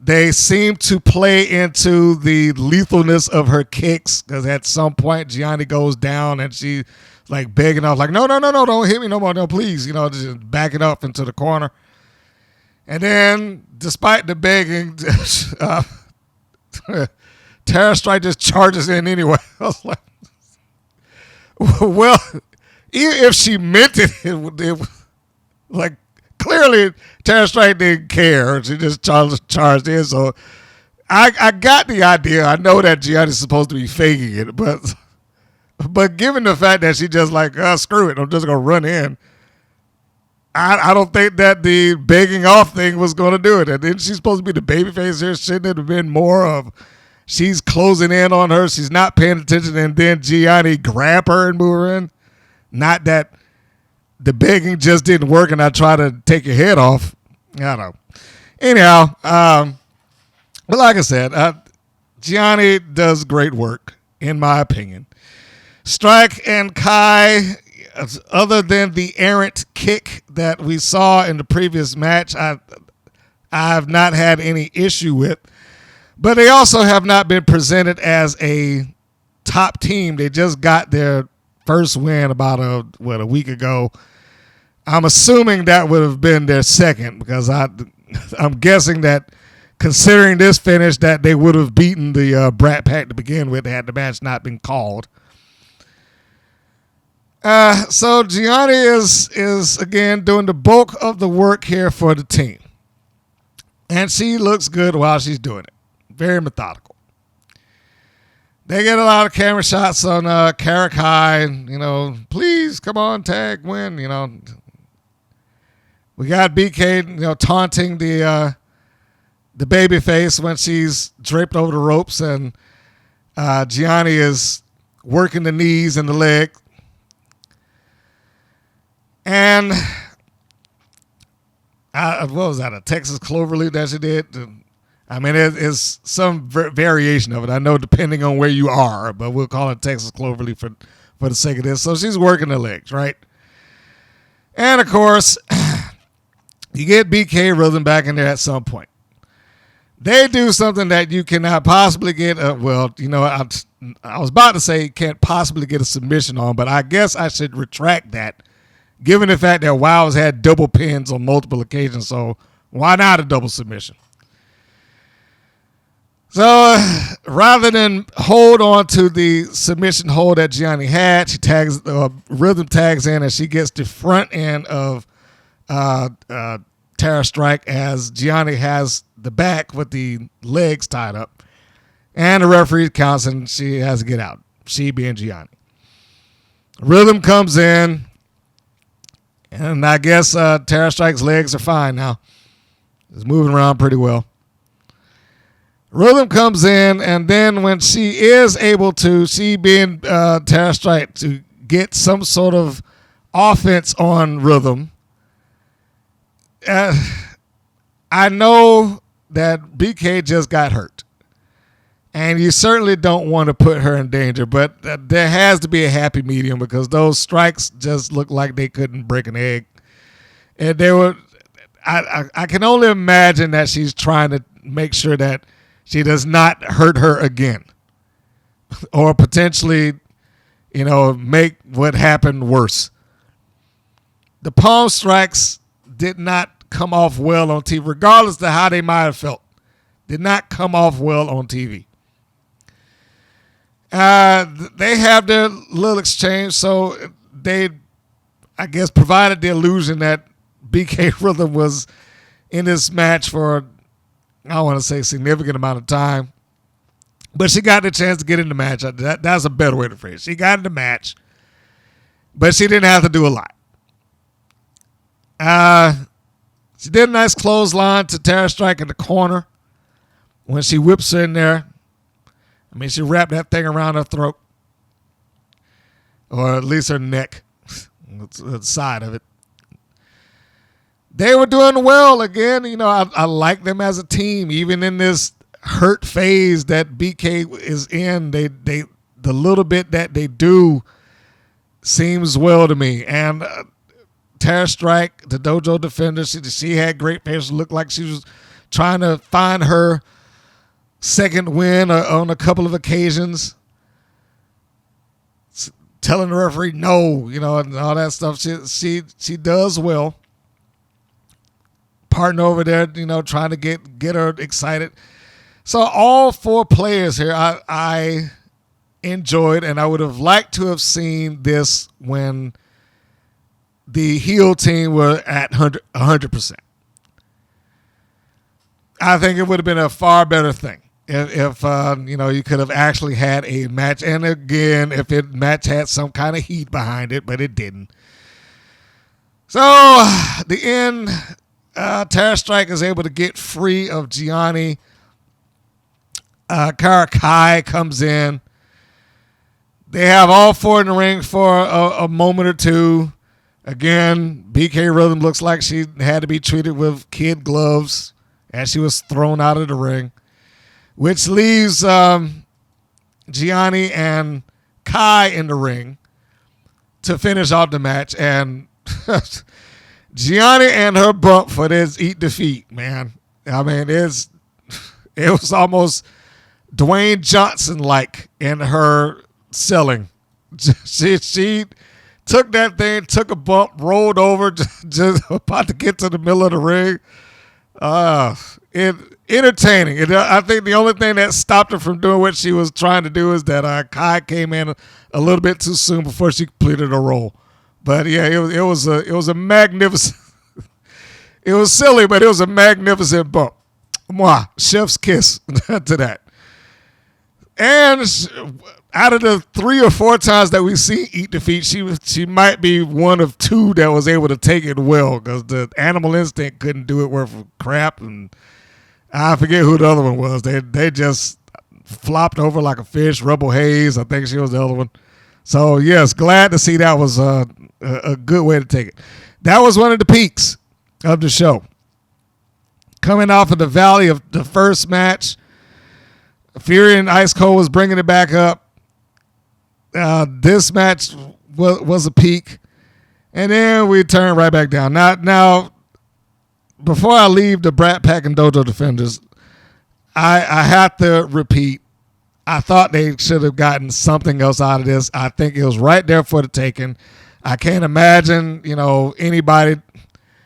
They seem to play into the lethalness of her kicks because at some point Gianni goes down and she's like begging off, like, no, don't hit me no more, no, please. Just backing up into the corner. And then, despite the begging, Tara Strike just charges in anyway. I was like, well, even if she meant it, like, clearly Tara Strike didn't care. She just charged in. So I got the idea. I know that Gianni's supposed to be faking it, but given the fact that she just like, screw it, I'm just going to run in. I don't think that the begging off thing was going to do it. And then she's supposed to be the babyface here. Shouldn't it have been more of she's closing in on her, she's not paying attention, and then Gianni grab her and move her in? Not that the begging just didn't work and I try to take your head off. I don't know. Anyhow, but like I said, Gianni does great work, in my opinion. Strike and Kai, other than the errant kick that we saw in the previous match, I have not had any issue with. But they also have not been presented as a top team. They just got their first win about a week ago. I'm assuming that would have been their second because I'm guessing that considering this finish that they would have beaten the Brat Pack to begin with had the match not been called. So Gianni is again doing the bulk of the work here for the team. And she looks good while she's doing it. Very methodical. They get a lot of camera shots on Carrick High. Please, come on, tag, win, We got BK, taunting the baby face when she's draped over the ropes, and Gianni is working the knees and the leg. And what was that, a Texas Cloverleaf that she did? I mean, it's some variation of it. I know depending on where you are, but we'll call it Texas Cloverleaf for the sake of this. So she's working the legs, right? And, of course, you get BK Rhythm back in there at some point. They do something that you cannot possibly get. I was about to say can't possibly get a submission on, but I guess I should retract that, given the fact that WoW has had double pins on multiple occasions. So why not a double submission? So rather than hold on to the submission hold that Gianni had, she tags Rhythm tags in, and she gets the front end of Terror Strike as Gianni has the back with the legs tied up, and the referee counts, and she has to get out. She being Gianni. Rhythm comes in, and I guess Terror Strike's legs are fine now. It's moving around pretty well. Rhythm comes in, and then when she is able to, she being Terror Strike, to get some sort of offense on Rhythm. I know that BK just got hurt, and you certainly don't want to put her in danger, but there has to be a happy medium because those strikes just look like they couldn't break an egg. And they were, I can only imagine that she's trying to make sure that she does not hurt her again or potentially, make what happened worse. The palm strikes did not come off well on TV, regardless of how they might have felt. Did not come off well on TV. They have their little exchange, so they, I guess, provided the illusion that BK Rhythm was in this match for, I don't want to say significant amount of time, but she got the chance to get in the match. That's a better way to phrase it. She got in the match, but she didn't have to do a lot. She did a nice clothesline to Terror Strike in the corner when she whips her in there. I mean, she wrapped that thing around her throat, or at least her neck, the side of it. They were doing well again. I like them as a team, even in this hurt phase that BK is in. They the little bit that they do seems well to me. And Terror Strike, the Dojo defender, she had great patience. Looked like she was trying to find her second win on a couple of occasions, telling the referee no, and all that stuff. She does well. Partner over there, trying to get her excited. So all four players here, I enjoyed, and I would have liked to have seen this when the heel team were at 100%. I think it would have been a far better thing if you could have actually had a match. And again, if it match had some kind of heat behind it, but it didn't. So the end, Terror Strike is able to get free of Gianni. Karakai comes in. They have all four in the ring for a moment or two. Again, BK Rhythm looks like she had to be treated with kid gloves as she was thrown out of the ring, which leaves Gianni and Kai in the ring to finish off the match. And Gianni and her bump for this eat defeat, man. I mean, it was almost Dwayne Johnson-like in her selling. She took that thing, took a bump, rolled over, just about to get to the middle of the ring. Entertaining. I think the only thing that stopped her from doing what she was trying to do is that Kai came in a little bit too soon before she completed her role. But yeah, it was a magnificent. It was silly, but it was a magnificent bump. Mwah, chef's kiss to that. And out of the 3 or 4 times that we see Eat Defeat, she might be one of 2 that was able to take it well, because the Animal Instinct couldn't do it worth of crap, and I forget who the other one was. They just flopped over like a fish. Rebel Haze, I think she was the other one. So yes, glad to see that was a good way to take it. That was one of the peaks of the show. Coming off of the valley of the first match, Fury and Ice Cold was bringing it back up. This match was a peak, and then we turned right back down. Now, before I leave the Brat Pack and Dojo Defenders, I have to repeat, I thought they should have gotten something else out of this. I think it was right there for the taking. I can't imagine, anybody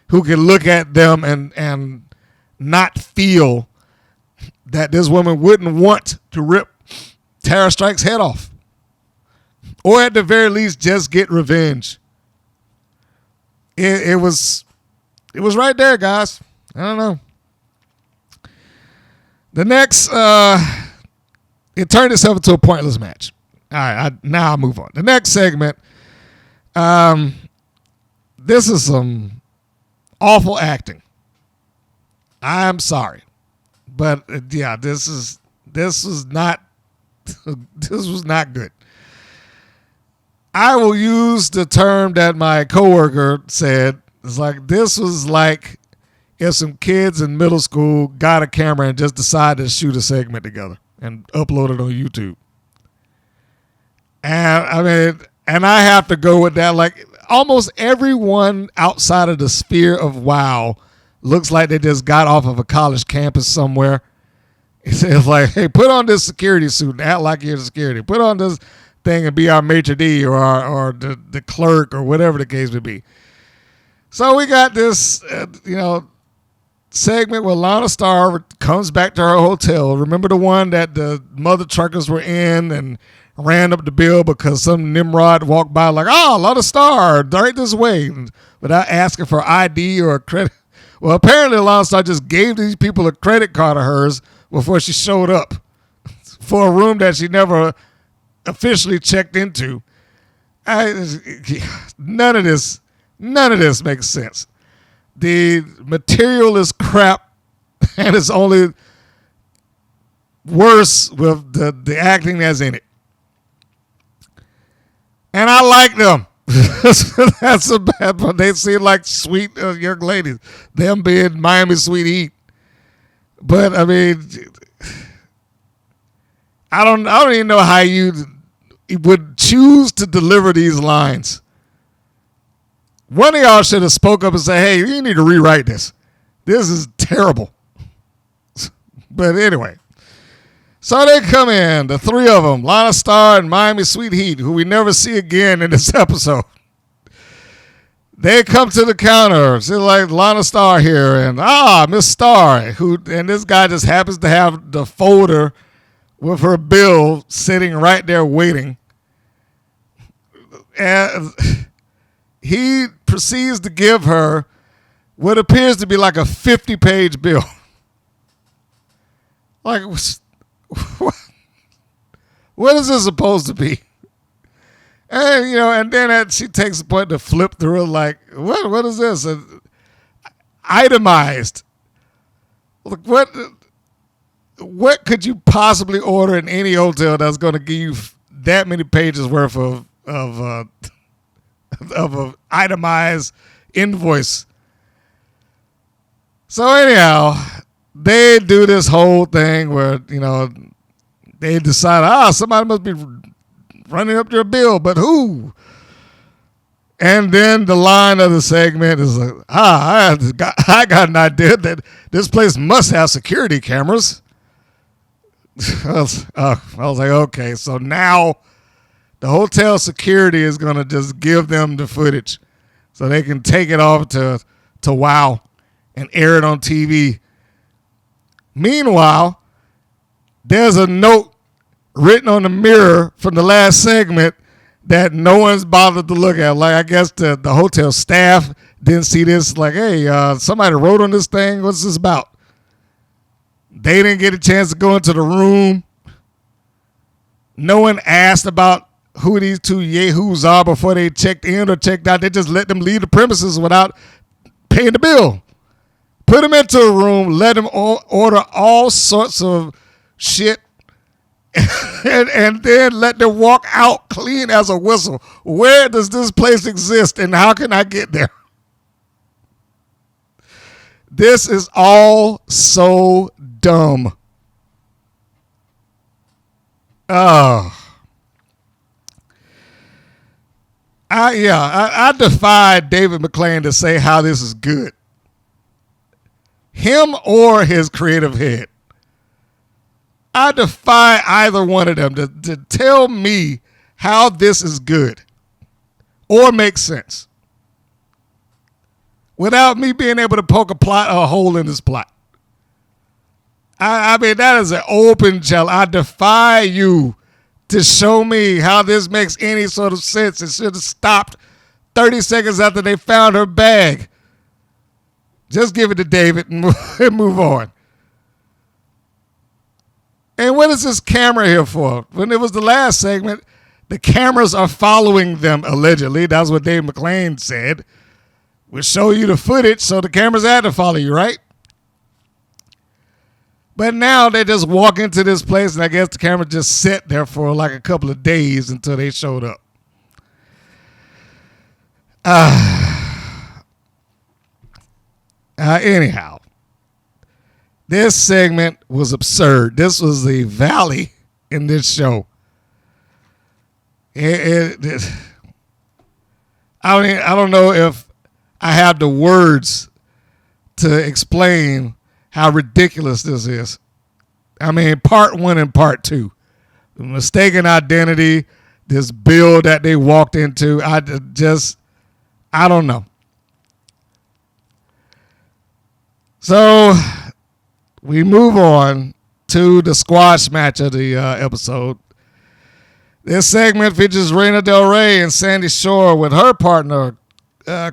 who can look at them and not feel that this woman wouldn't want to rip Tara Strike's head off. Or at the very least, just get revenge. It was right there, guys. I don't know. The next, it turned itself into a pointless match. All right, now I'll move on. The next segment, this is some awful acting. I'm sorry, but yeah, this was not good. I will use the term that my coworker said. It's like, this was like if some kids in middle school got a camera and just decided to shoot a segment together and upload it on YouTube. And I have to go with that. Like, almost everyone outside of the sphere of WoW looks like they just got off of a college campus somewhere. It's like, hey, put on this security suit and act like you're the security. Put on this thing and be our maitre d' or the clerk or whatever the case would be. So we got this, segment where Lana Star comes back to her hotel. Remember the one that the mother truckers were in and ran up the bill because some Nimrod walked by like, oh, Lana Star, right this way, without asking for ID or a credit. Well, apparently Lana Star just gave these people a credit card of hers before she showed up for a room that she never officially checked into. None of this makes sense. The material is crap, and it's only worse with the acting that's in it. And I like them. That's a bad one. They seem like sweet young ladies. Them being Miami Sweet Heat. But I mean, I don't even know how you would choose to deliver these lines. One of y'all should have spoke up and said, hey, you need to rewrite this. This is terrible. But anyway. So they come in, the 3 of them, Lana Star and Miami Sweet Heat, who we never see again in this episode. They come to the counter. She's like, Lana Star here, and Miss Star, and this guy just happens to have the folder with her bill sitting right there waiting. And he proceeds to give her what appears to be like a 50-page bill. Like, what is this supposed to be? And and then she takes a point to flip through it like, what is this? Itemized. Look, what could you possibly order in any hotel that's going to give you that many pages worth of an itemized invoice? So anyhow, they do this whole thing where they decide, somebody must be running up their bill, but who? And then the line of the segment is like, I got an idea that this place must have security cameras. I was like, okay, so now the hotel security is going to just give them the footage so they can take it off to WOW and air it on TV. Meanwhile, there's a note written on the mirror from the last segment that no one's bothered to look at. Like, I guess the hotel staff didn't see this. Like, hey, somebody wrote on this thing. What's this about? They didn't get a chance to go into the room. No one asked about who these two yahoos are before they checked in or checked out. They just let them leave the premises without paying the bill. Put them into a room, let them order all sorts of shit, and then let them walk out clean as a whistle. Where does this place exist, and how can I get there? This is all so dumb. Oh. I defy David McClain to say how this is good. Him or his creative head. I defy either one of them to tell me how this is good or makes sense without me being able to poke a hole in this plot. I mean, that is an open challenge. I defy you to show me how this makes any sort of sense. It should have stopped 30 seconds after they found her bag. Just give it to David and move on. And what is this camera here for? When it was the last segment, the cameras are following them, allegedly. That's what Dave McClain said. We'll show you the footage, so the cameras had to follow you, right? But now they just walk into this place, and I guess the camera just sat there for like a couple of days until they showed up. Anyhow, this segment was absurd. This was the valley in this show. I don't know if I have the words to explain how ridiculous this is. I mean, part 1 and part 2. The mistaken identity, this bill that they walked into, I don't know. So we move on to the squash match of the episode. This segment features Reina Del Rey and Sandy Shore with her partner,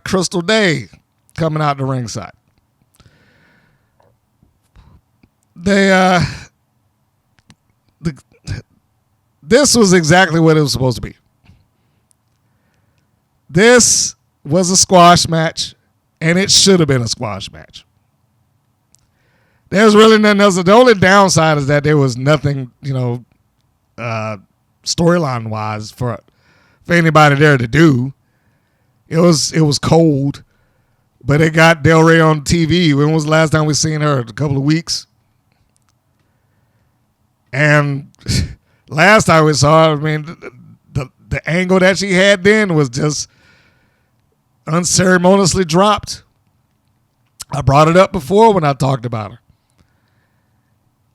Crystal Day, coming out the ringside. This was exactly what it was supposed to be. This was a squash match, and it should have been a squash match. There's really nothing else. The only downside is that there was nothing, storyline wise for anybody there to do. It was cold, but it got Del Rey on TV. When was the last time we seen her? A couple of weeks. And last time we saw her, I mean, the angle that she had then was just unceremoniously dropped. I brought it up before when I talked about her.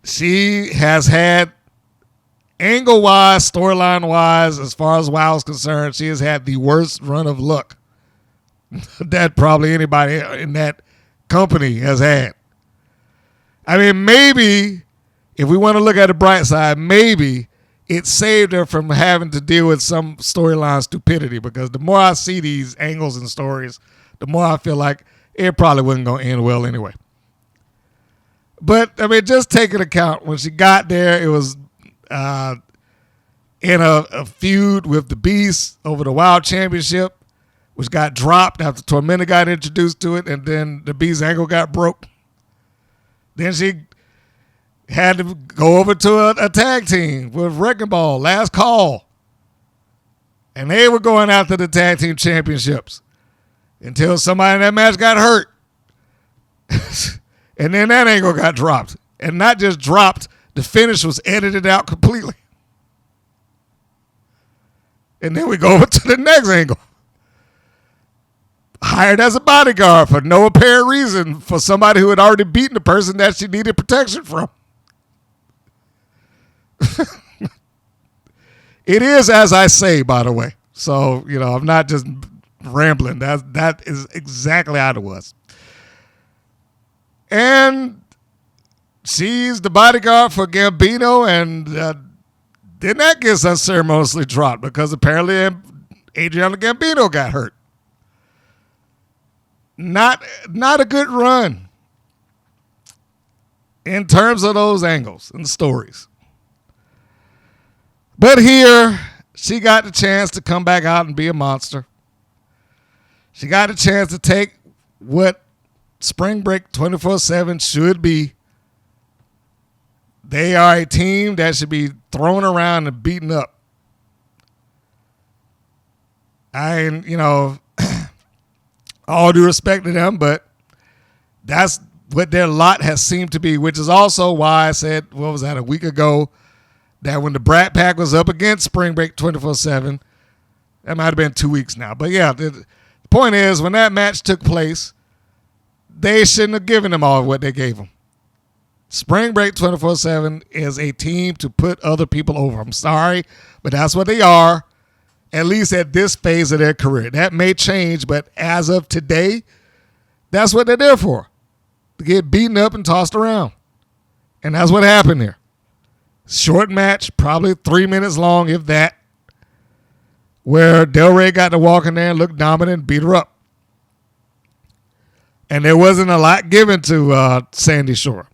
She has had, angle-wise, storyline-wise, as far as WoW is concerned, she has had the worst run of luck that probably anybody in that company has had. I mean, maybe, if we want to look at the bright side, maybe it saved her from having to deal with some storyline stupidity, because the more I see these angles and stories, the more I feel like it probably wasn't going to end well anyway. But, I mean, just take into account, when she got there, it was in a feud with the Beast over the Wild Championship, which got dropped after Tormenta got introduced to it, and then the Beast ankle got broke. Then she had to go over to a tag team with Wrecking Ball, Last Call. And they were going after the tag team championships until somebody in that match got hurt. And then that angle got dropped. And not just dropped, the finish was edited out completely. And then we go over to the next angle. Hired as a bodyguard for no apparent reason for somebody who had already beaten the person that she needed protection from. It is as I say, by the way. So, I'm not just rambling. That is exactly how it was. And she's the bodyguard for Gambino, and then that gets unceremoniously dropped because apparently Adriana Gambino got hurt. Not a good run in terms of those angles and stories. But here, she got the chance to come back out and be a monster. She got the chance to take what Spring Break 24/7 should be. They are a team that should be thrown around and beaten up. All due respect to them, but that's what their lot has seemed to be, which is also why I said, what was that, a week ago, that when the Brat Pack was up against Spring Break 24/7, that might have been 2 weeks now. But yeah, the point is, when that match took place, they shouldn't have given them all of what they gave them. Spring Break 24/7 is a team to put other people over. I'm sorry, but that's what they are, at least at this phase of their career. That may change, but as of today, that's what they're there for, to get beaten up and tossed around. And that's what happened here. Short match, probably 3 minutes long, if that, where Del Rey got to walk in there and look dominant and beat her up. And there wasn't a lot given to Sandy Shore.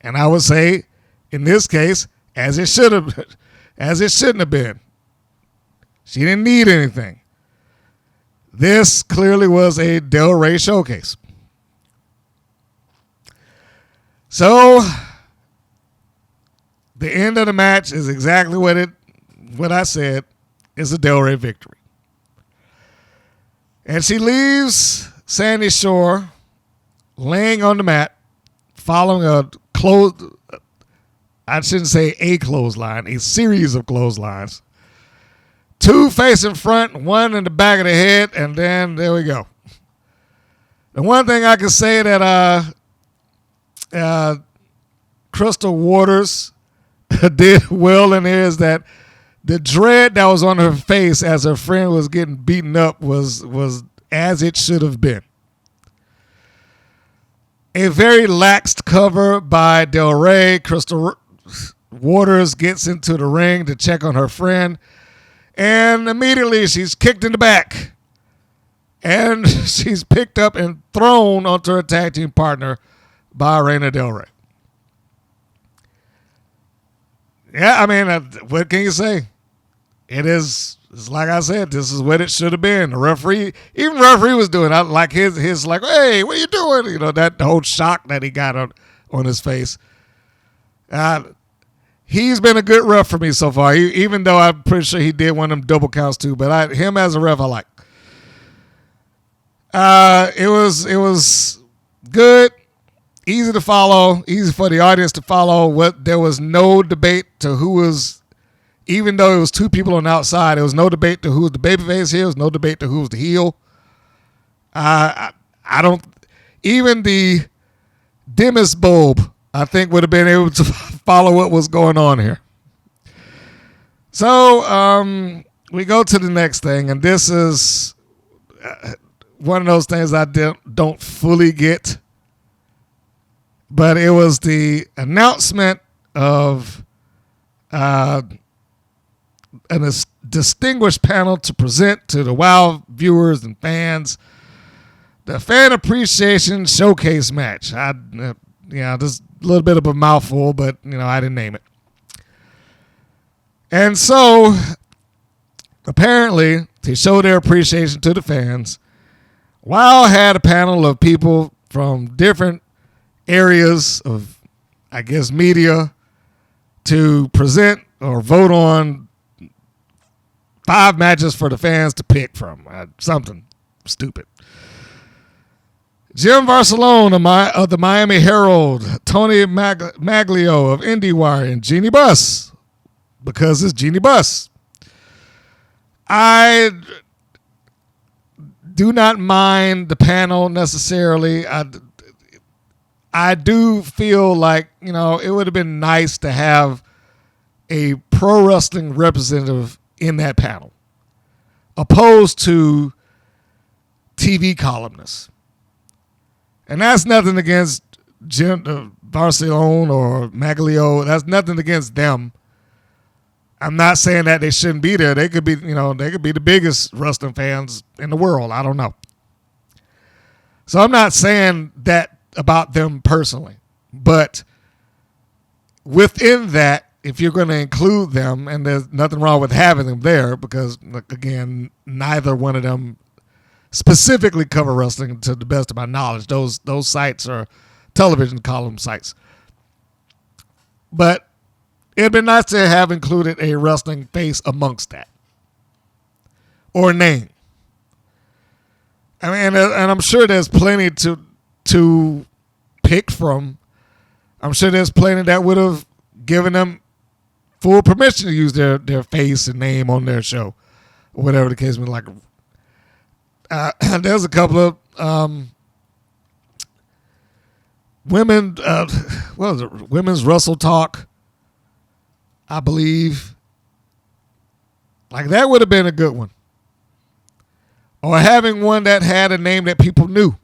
And I would say, in this case, as it shouldn't have been. She didn't need anything. This clearly was a Del Rey showcase. So, the end of the match is exactly what I said. It's a Del Rey victory. And she leaves Sandy Shore laying on the mat, following a clothesline, a series of clotheslines. 2 facing front, 1 in the back of the head, and then there we go. The one thing I can say that Crystal Waters did well in here is that the dread that was on her face as her friend was getting beaten up was as it should have been. A very laxed cover by Del Rey. Crystal Waters gets into the ring to check on her friend, and immediately she's kicked in the back. And she's picked up and thrown onto her tag team partner by Reina Del Rey. Yeah, I mean, what can you say? It's like I said, this is what it should have been. The referee was doing like his like, hey, what are you doing? That whole shock that he got on his face. He's been a good ref for me so far, even though I'm pretty sure he did one of them double counts too. But him as a ref, I like. It was good, easy to follow, easy for the audience to follow. There was no debate to who was, even though it was 2 people on the outside, there was no debate to who was the babyface here. There was no debate to who was the heel. I don't, even the dimmest bulb, I think, would have been able to follow what was going on here. So we go to the next thing, and this is one of those things I don't fully get. But it was the announcement of a distinguished panel to present to the WOW viewers and fans the Fan Appreciation Showcase match. Just a little bit of a mouthful, but I didn't name it. And so, apparently, to show their appreciation to the fans, WOW had a panel of people from different areas of, I guess, media to present or vote on 5 matches for the fans to pick from. Something stupid. Jim Barcelona of the Miami Herald, Tony Maglio of IndieWire, and Jeannie Buss, because it's Jeannie Buss. I do not mind the panel necessarily. I do feel like, it would have been nice to have a pro wrestling representative in that panel, opposed to TV columnists. And that's nothing against Barcelona or Maglio. That's nothing against them. I'm not saying that they shouldn't be there. They could be, they could be the biggest wrestling fans in the world. I don't know. So I'm not saying that about them personally. But within that, if you're going to include them, and there's nothing wrong with having them there, because, again, neither one of them specifically cover wrestling to the best of my knowledge. Those sites are television column sites. But it'd been nice to have included a wrestling face amongst that. Or a name. I mean, and I'm sure there's plenty to pick from. I'm sure there's plenty that would have given them full permission to use their face and name on their show. Or whatever the case may be. Like, there's a couple of women, what was it? Women's Wrestle Talk, I believe. Like, that would have been a good one. Or having one that had a name that people knew.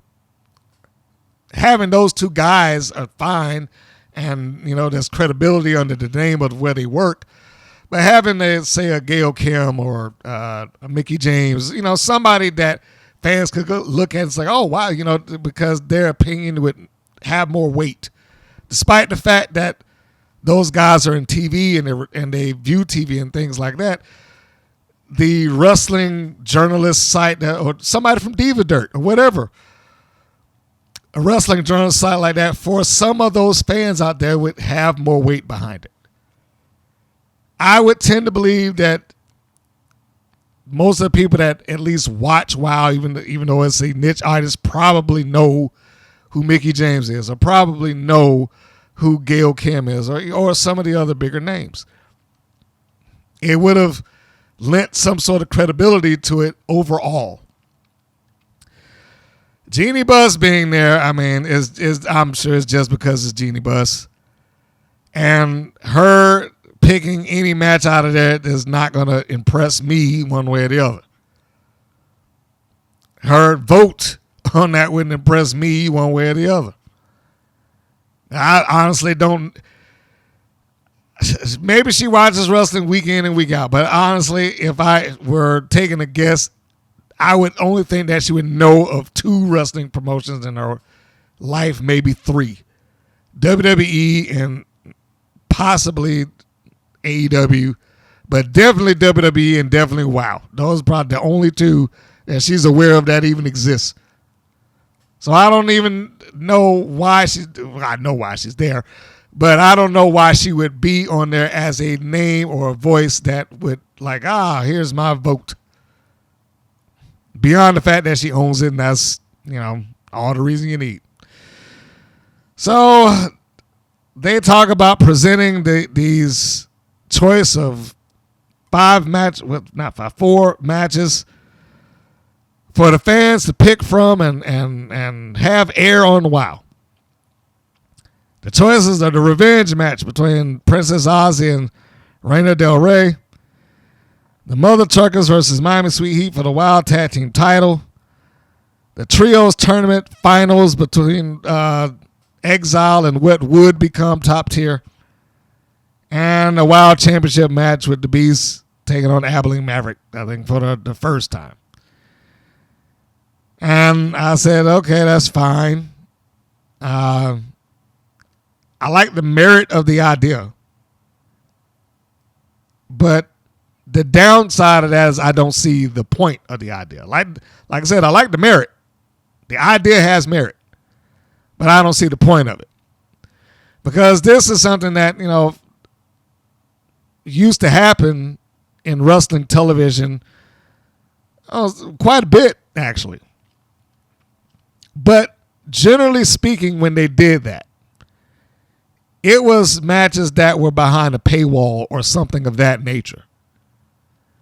Having those two guys are fine, and, there's credibility under the name of where they work. But having, say, a Gail Kim or a Mickie James, somebody that fans could look at and say, oh, wow, because their opinion would have more weight. Despite the fact that those guys are in TV and they view TV and things like that, the wrestling journalist site or somebody from Diva Dirt or whatever, a wrestling journalist site like that, for some of those fans out there would have more weight behind it. I would tend to believe that most of the people that at least watch WoW, even though it's a niche artist, probably know who Mickie James is, or probably know who Gail Kim is, or some of the other bigger names. It would have lent some sort of credibility to it overall. Jeannie Buss being there, I mean, is I'm sure it's just because it's Jeannie Buss. And her picking any match out of there is not going to impress me one way or the other. Her vote on that wouldn't impress me one way or the other. I honestly don't. Maybe she watches wrestling week in and week out, but honestly, if I were taking a guess, I would only think that she would know of 2 wrestling promotions in her life, maybe 3. WWE and possibly AEW, but definitely WWE and definitely WoW. Those are probably the only 2 that she's aware of that even exists. So I don't even know why I know why she's there, but I don't know why she would be on there as a name or a voice that would here's my vote. Beyond the fact that she owns it, and that's, all the reason you need. So they talk about presenting these choice of 4 matches for the fans to pick from and have air on WoW. The choices are the revenge match between Princess Ozzy and Reina Del Rey, the Mother Truckers versus Miami Sweet Heat for the Wild Tag Team title, the Trios Tournament finals between Exile and what would become Top Tier, and a Wild Championship match with the Beast taking on Abilene Maverick, I think, for the first time. And I said, okay, that's fine. I like the merit of the idea. But the downside of that is I don't see the point of the idea. Like I said, I like the merit. The idea has merit. But I don't see the point of it. Because this is something that, used to happen in wrestling television quite a bit, actually. But generally speaking, when they did that, it was matches that were behind a paywall or something of that nature.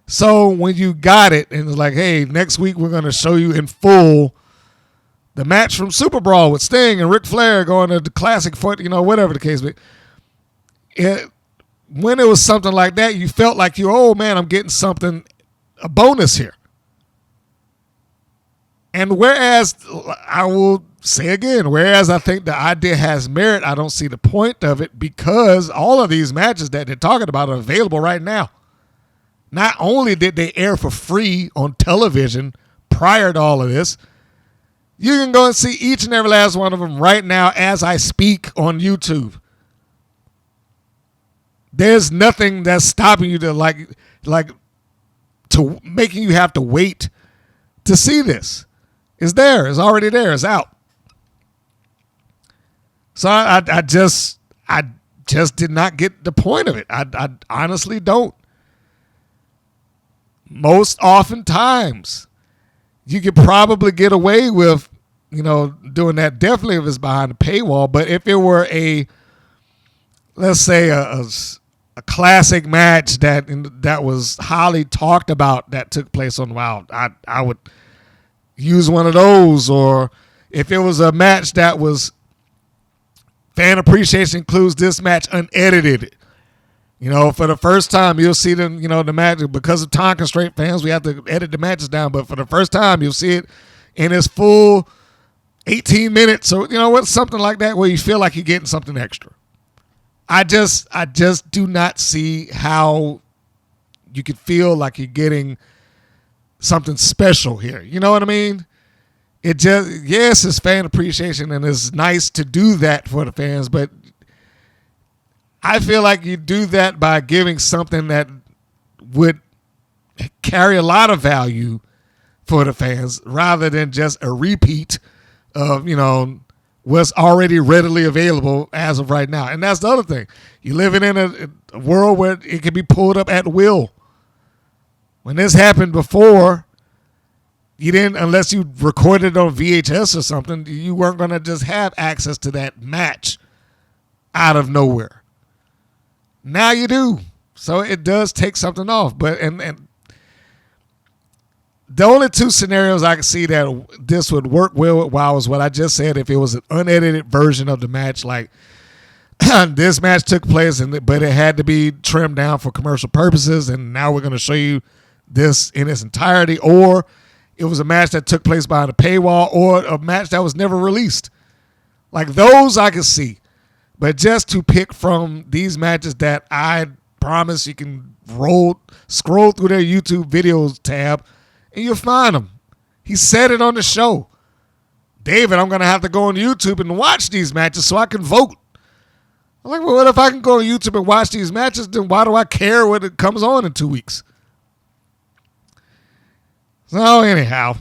So when you got it and it's like, hey, next week we're going to show you in full the match from Super Brawl with Sting and Ric Flair going to the classic, whatever the case may be. when it was something like that, you felt like oh man, I'm getting something, a bonus here. And whereas, I will say again, whereas I think the idea has merit, I don't see the point of it, because all of these matches that they're talking about are available right now. Not only did they air for free on television prior to all of this, you can go and see each and every last one of them right now as I speak on YouTube. There's nothing that's stopping you to like to making you have to wait to see this. It's there. It's already there. It's out. So I just did not get the point of it. I honestly don't. Most oftentimes, you could probably get away with, doing that. Definitely if it's behind a paywall. But if it were let's say a classic match that was highly talked about that took place on WoW, I would use one of those. Or if it was a match that was fan appreciation includes this match unedited, for the first time you'll see them, the match, because of time constraint, fans, we have to edit the matches down, but for the first time you'll see it in its full 18 minutes, or something like that, where you feel like you're getting something extra. I just do not see how you could feel like you're getting something special here. You know what I mean? Yes, it's fan appreciation, and it's nice to do that for the fans, but I feel like you do that by giving something that would carry a lot of value for the fans, rather than just a repeat of, what's already readily available as of right now. And that's the other thing. You're living in a world where it can be pulled up at will. When this happened before, you didn't, unless you recorded it on VHS or something, you weren't going to just have access to that match out of nowhere. Now you do. So it does take something off. But and the only two scenarios I can see that this would work well with WoW is what I just said. If it was an unedited version of the match, like this match took place, but it had to be trimmed down for commercial purposes, and now we're going to show you this in its entirety, or it was a match that took place behind a paywall, or a match that was never released. Like those I can see. But just to pick from these matches that I promise you can scroll through their YouTube videos tab, and you'll find them. He said it on the show. David, I'm going to have to go on YouTube and watch these matches so I can vote. I'm like, well, what if I can go on YouTube and watch these matches? Then why do I care when it comes on in 2 weeks? So anyhow,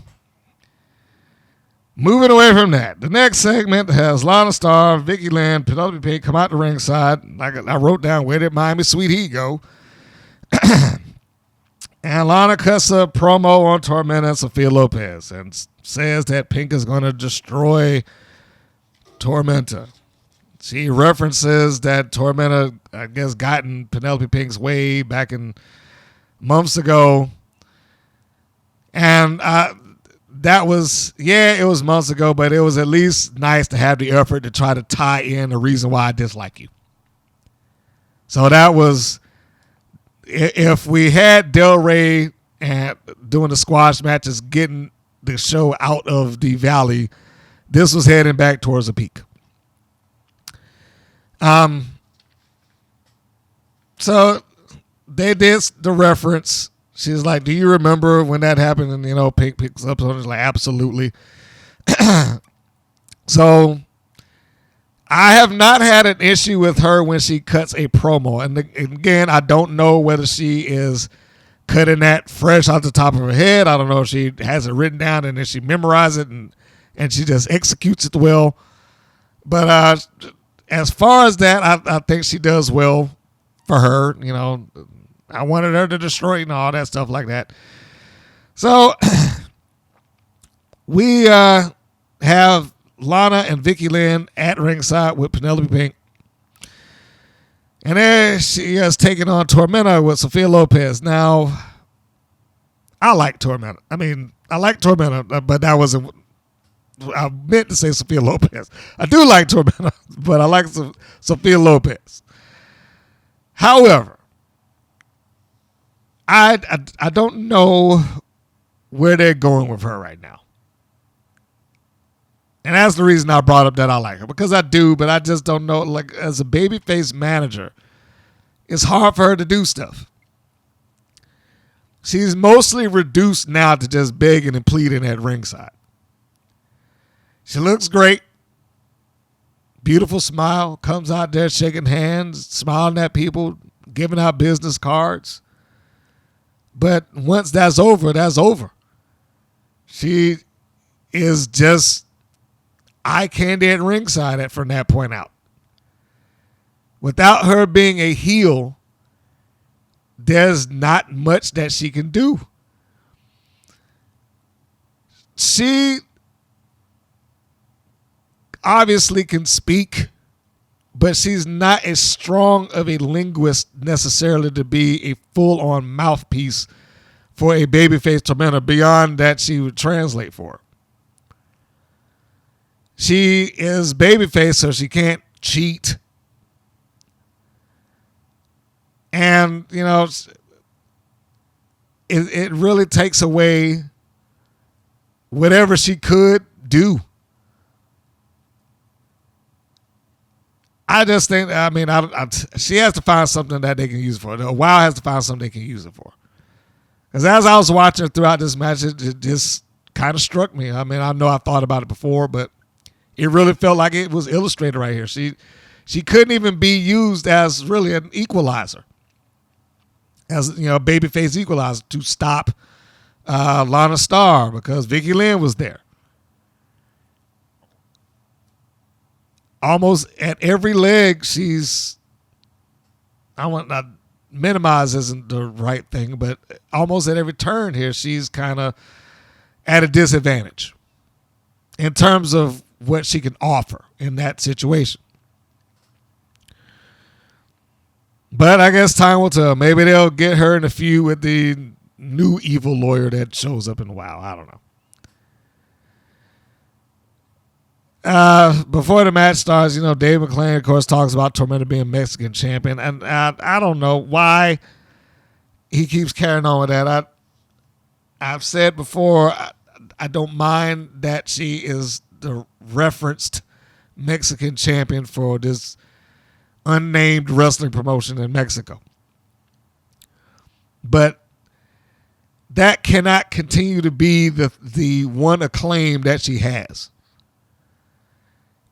moving away from that, the next segment has Lana Star, Vicky Lynn, Penelope Pink come out the ringside. Like I wrote down, where did Miami Sweet Heat go? And Lana cuts a promo on Tormenta and Sophia Lopez and says that Pink is going to destroy Tormenta. She references that Tormenta, I guess, got in Penelope Pink's way back in months ago. And that was, it was months ago, but it was at least nice to have the effort to try to tie in the reason why I dislike you. So that was, if we had Del Rey and doing the squash matches, getting the show out of the valley, this was heading back towards a peak. So they did the reference. She's like, do you remember when that happened? And, Pink picks up on it. Like, absolutely. So I have not had an issue with her when she cuts a promo. And again, I don't know whether she is cutting that fresh off the top of her head. I don't know if she has it written down and then she memorizes it and she just executes it well. But as far as that, I think she does well for her. I wanted her to destroy all that stuff like that. So we have Lana and Vicky Lynn at ringside with Penelope Pink. And there she is taking on Tormenta with Sophia Lopez. Now, I like Tormenta. I like Tormenta, but that wasn't, I meant to say Sophia Lopez. I do like Tormenta, but I like Sophia Lopez. However, I don't know where they're going with her right now. And that's the reason I brought up that I like her. Because I do, but I just don't know. Like, as a babyface manager, it's hard for her to do stuff. She's mostly reduced now to just begging and pleading at ringside. She looks great. Beautiful smile. Comes out there shaking hands, smiling at people, giving out business cards. But once that's over, that's over. She is just eye candy at ringside from that point out. Without her being a heel, there's not much that she can do. She obviously can speak, but she's not as strong of a linguist necessarily to be a full-on mouthpiece for a babyface Tormenta beyond that she would translate for her. She is babyface, so she can't cheat. And, you know, it really takes away whatever she could do. I just think, I mean, she has to find something that they can use it for. The WoW has to find something they can use it for. Because as I was watching throughout this match, it just kind of struck me. I mean, I know I thought about it before, but it really felt like it was illustrated right here. She couldn't even be used as really an equalizer. As, you know, babyface equalizer to stop Lana Star because Vicky Lynn was there. Almost at every leg, I want not minimize isn't the right thing, but almost at every turn here, she's kind of at a disadvantage in terms of what she can offer in that situation. But I guess time will tell. Maybe they'll get her in a feud with the new evil lawyer that shows up in WoW. I don't know. Before the match starts, you know, Dave McClain, of course, talks about Tormenta being Mexican champion. And I don't know why he keeps carrying on with that. I've said before, I don't mind that she is the referenced Mexican champion for this unnamed wrestling promotion in Mexico. But that cannot continue to be the one acclaim that she has.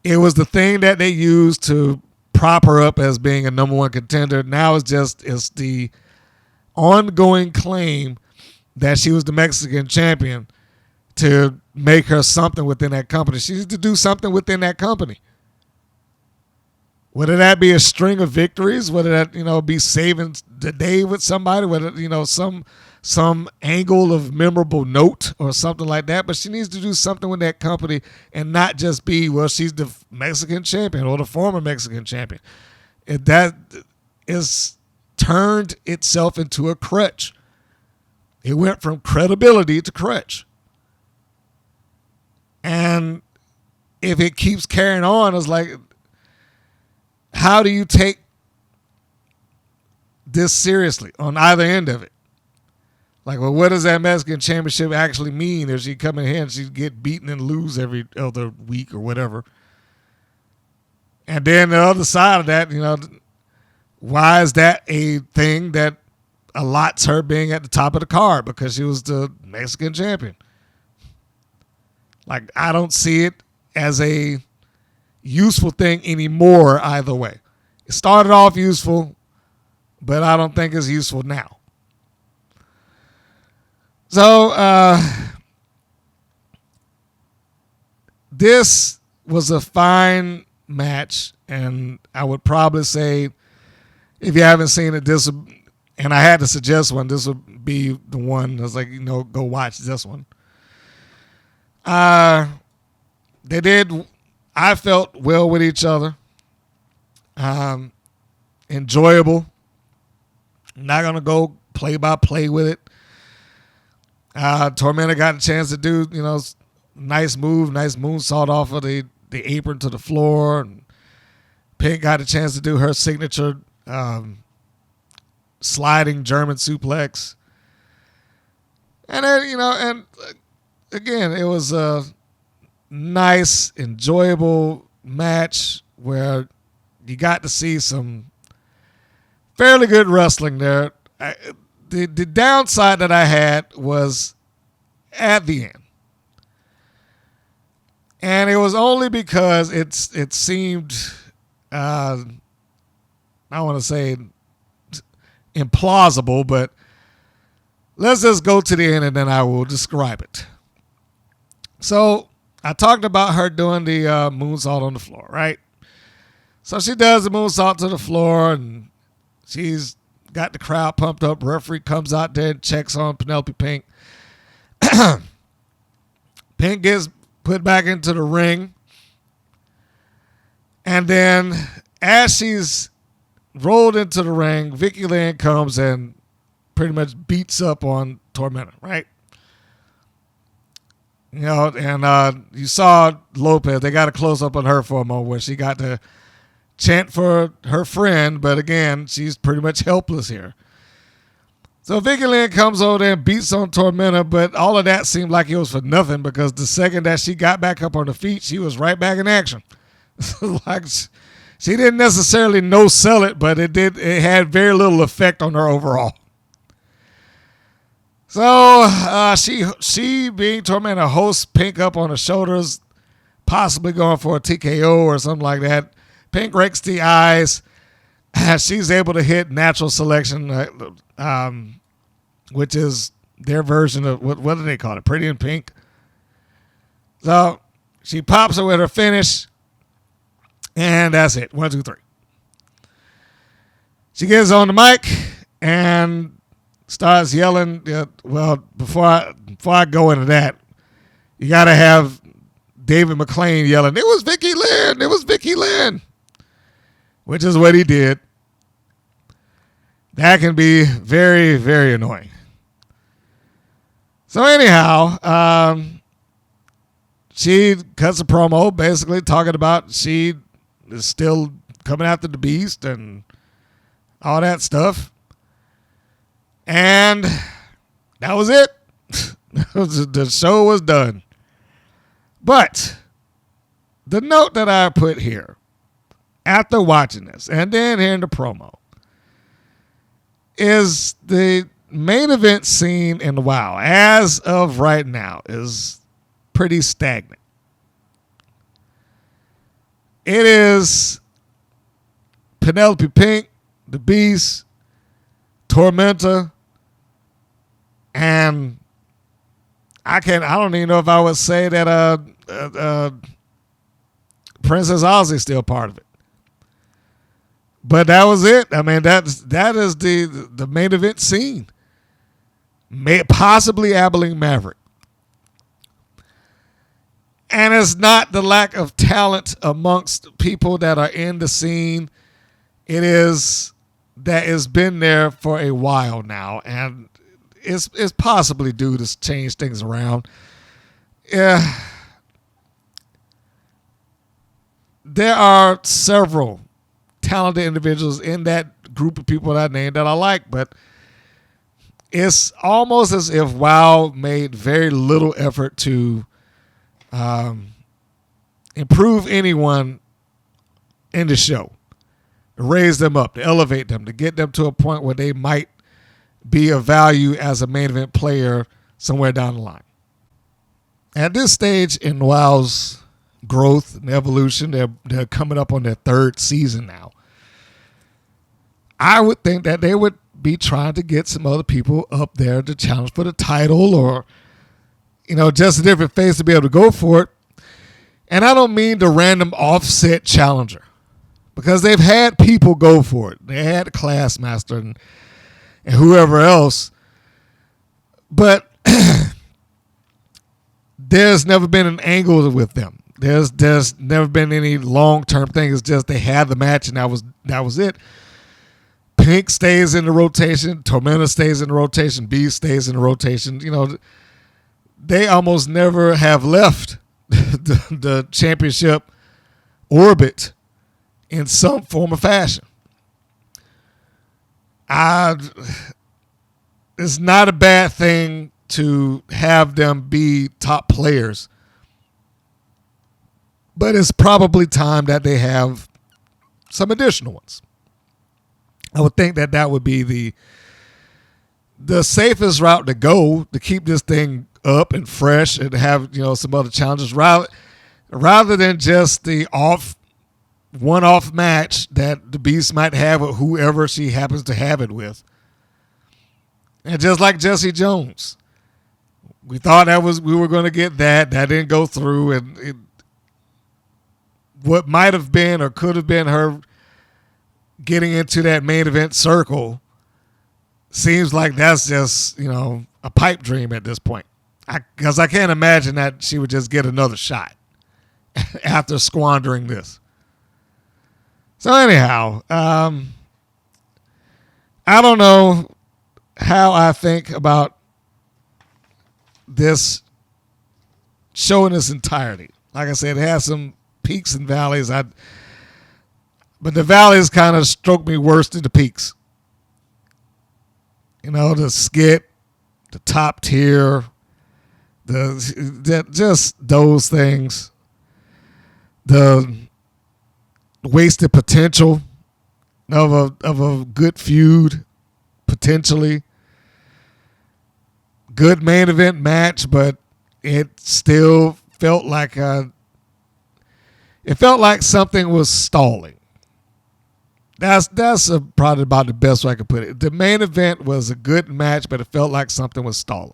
It was the thing that they used to prop her up as being a number one contender. Now it's the ongoing claim that she was the Mexican champion to make her something within that company. She needs to do something within that company. Whether that be a string of victories, whether that, you know, be saving the day with somebody, whether, you know, some angle of memorable note or something like that. But she needs to do something with that company and not just be, well, she's the Mexican champion or the former Mexican champion. That is turned itself into a crutch. It went from credibility to crutch. And if it keeps carrying on, it's like, how do you take this seriously on either end of it? Like, well, what does that Mexican championship actually mean if she come in here and she get beaten and lose every other week or whatever? And then the other side of that, you know, why is that a thing that allots her being at the top of the card? Because she was the Mexican champion. Like, I don't see it as a useful thing anymore either way. It started off useful, but I don't think it's useful now. So, this was a fine match, and I would probably say, if you haven't seen it, and I had to suggest one, this would be the one. I was like, you know, go watch this one. They did, I felt, well with each other. Enjoyable. Not going to go play by play with it. Tormenta got a chance to do, you know, nice moonsault off of the apron to the floor. And Pink got a chance to do her signature sliding German suplex. And then, and again, it was a nice, enjoyable match where you got to see some fairly good wrestling there. The downside that I had was at the end. And it was only because it seemed, I want to say implausible, but let's just go to the end and then I will describe it. So I talked about her doing the moonsault on the floor, right? So she does the moonsault to the floor and she's got the crowd pumped up. Referee comes out there and checks on Penelope Pink. Pink gets put back into the ring. And then as she's rolled into the ring, Vicky Lynn comes and pretty much beats up on Tormenta, right? And you saw Lopez. They got a close-up on her for a moment where she got to chant for her friend, but again, she's pretty much helpless here. So Vicky Lynn comes over there and beats on Tormenta, but all of that seemed like it was for nothing because the second that she got back up on her feet, she was right back in action. Like she didn't necessarily no-sell it, but it had very little effect on her overall. So she being Tormenta hosts Pink up on her shoulders, possibly going for a TKO or something like that. Pink rakes the eyes. She's able to hit natural selection, which is their version of, what do they call it? Pretty in Pink. So she pops her with her finish, and that's it. 1, 2, 3. She gets on the mic and starts yelling. Well, before I go into that, you got to have David McLean yelling, "It was Vicky Lynn! It was Vicky Lynn!" Which is what he did. That can be very, very annoying. So anyhow, she cuts a promo basically talking about she is still coming after the Beast and all that stuff. And that was it. The show was done. But the note that I put here after watching this and then hearing the promo is the main event scene in WoW as of right now is pretty stagnant. It is Penelope Pink, the Beast, Tormenta, and I don't even know if I would say that Princess Ozzy's still part of it. But that was it. I mean, that is the main event scene. Possibly Abilene Maverick. And it's not the lack of talent amongst people that are in the scene. It is that it's been there for a while now, and it's possibly due to change things around. Yeah. There are several talented individuals in that group of people that I named that I like, but it's almost as if WoW made very little effort to improve anyone in the show, to raise them up, to elevate them, to get them to a point where they might be of value as a main event player somewhere down the line. At this stage in WoW's growth and evolution, they're coming up on their 3rd season now. I would think that they would be trying to get some other people up there to challenge for the title or, just a different face to be able to go for it. And I don't mean the random offset challenger, because they've had people go for it. They had Classmaster and whoever else. But there's never been an angle with them. There's never been any long-term thing. It's just they had the match and that was it. Pink stays in the rotation. Tormenta stays in the rotation. Beast stays in the rotation. They almost never have left the championship orbit in some form or fashion. it's not a bad thing to have them be top players, but it's probably time that they have some additional ones. I would think that would be the safest route to go to keep this thing up and fresh and have, some other challenges rather than just the one-off match that the Beast might have with whoever she happens to have it with. And just like Jesse Jones, we thought we were going to get that. That didn't go through, and what might have been or could have been her getting into that main event circle seems like that's just, a pipe dream at this point. Because I can't imagine that she would just get another shot after squandering this. So anyhow, I don't know how I think about this show in its entirety. Like I said, it has some peaks and valleys. But the valleys kind of stroke me worse than the peaks. The skit, the top tier, just those things. The wasted potential of a good feud, potentially. Good main event match, but it still felt like something was stalling. That's probably about the best way I could put it. The main event was a good match, but it felt like something was stalling.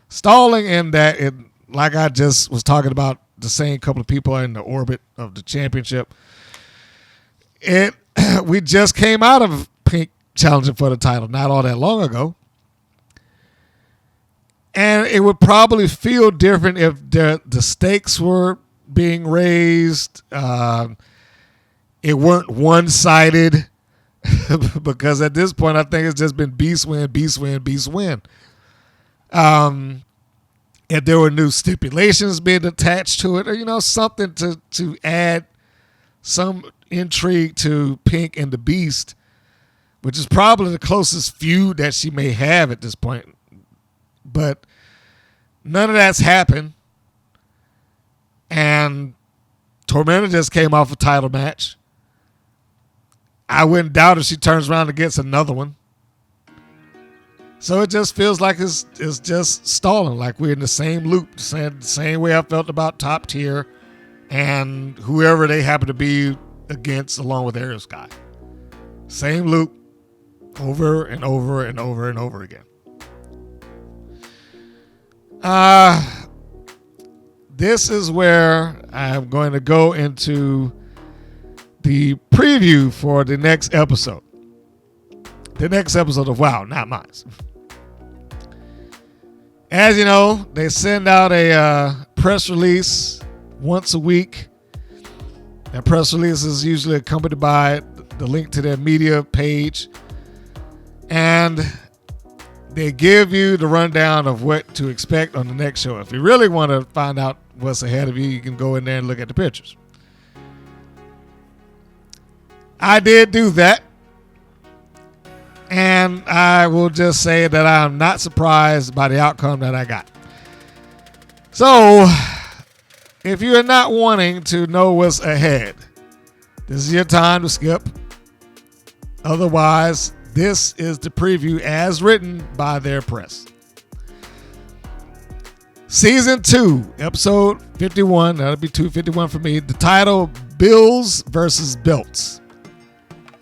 Stalling in that it, like I just was talking about, the same couple of people in the orbit of the championship. We just came out of Pink challenging for the title not all that long ago. And it would probably feel different if the stakes were being raised. It weren't one-sided because at this point I think it's just been beast win, beast win, beast win. If there were new stipulations being attached to it, or something to add some intrigue to Pink and the Beast, which is probably the closest feud that she may have at this point. But none of that's happened. And Tormenta just came off a title match. I wouldn't doubt if she turns around and gets another one. So it just feels like it's just stalling, like we're in the same loop, the same way I felt about top tier and whoever they happen to be against along with Ariel Sky. Same loop over and over and over and over again. This is where I'm going to go into the preview for the next episode. The next episode of WoW, not mine. As you know, they send out a press release once a week. That press release is usually accompanied by the link to their media page. And they give you the rundown of what to expect on the next show. If you really want to find out what's ahead of you, you can go in there and look at the pictures. I did do that. And I will just say that I'm not surprised by the outcome that I got. So, if you're not wanting to know what's ahead, this is your time to skip. Otherwise, this is the preview as written by their press. Season 2, episode 51. That'll be 251 for me. The title, Bills versus Belts.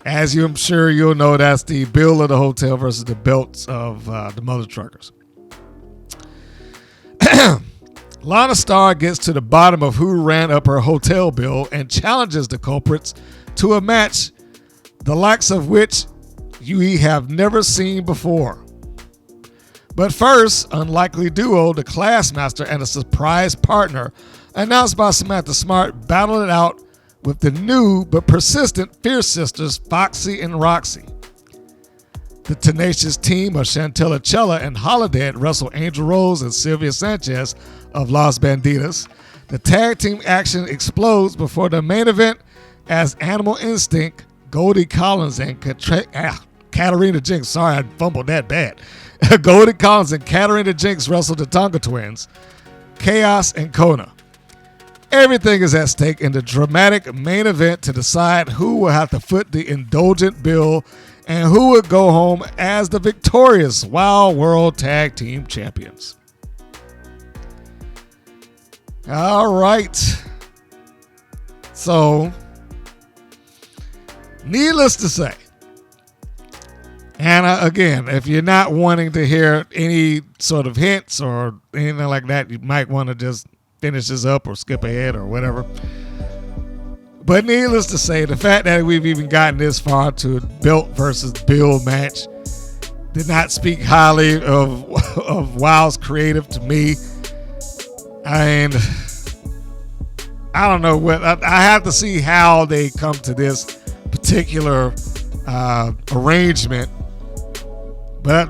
As I'm sure you'll know, that's the bill of the hotel versus the belts of the mother truckers. Lana Star gets to the bottom of who ran up her hotel bill and challenges the culprits to a match the likes of which you have never seen before. But first, unlikely duo, the Classmaster and a surprise partner, announced by Samantha Smart, battled it out with the new but persistent Fierce Sisters, Foxy and Roxy. The tenacious team of Chantella Chella and Holiday wrestle Angel Rose and Sylvia Sanchez of Las Banditas. The tag team action explodes before the main event as Animal Instinct, Goldie Collins, and Katrina Katarina Jinx. Sorry, I fumbled that bad. Golden Collins and Katarina Jinx wrestled the Tonga Twins, Chaos and Kona. Everything is at stake in the dramatic main event to decide who will have to foot the indulgent bill and who will go home as the victorious Wild World Tag Team Champions. All right. So, needless to say, and again, if you're not wanting to hear any sort of hints or anything like that, you might want to just finish this up or skip ahead or whatever. But needless to say, the fact that we've even gotten this far to a belt versus bill match did not speak highly of Wild's creative to me. And I don't know what I have to see how they come to this particular arrangement. But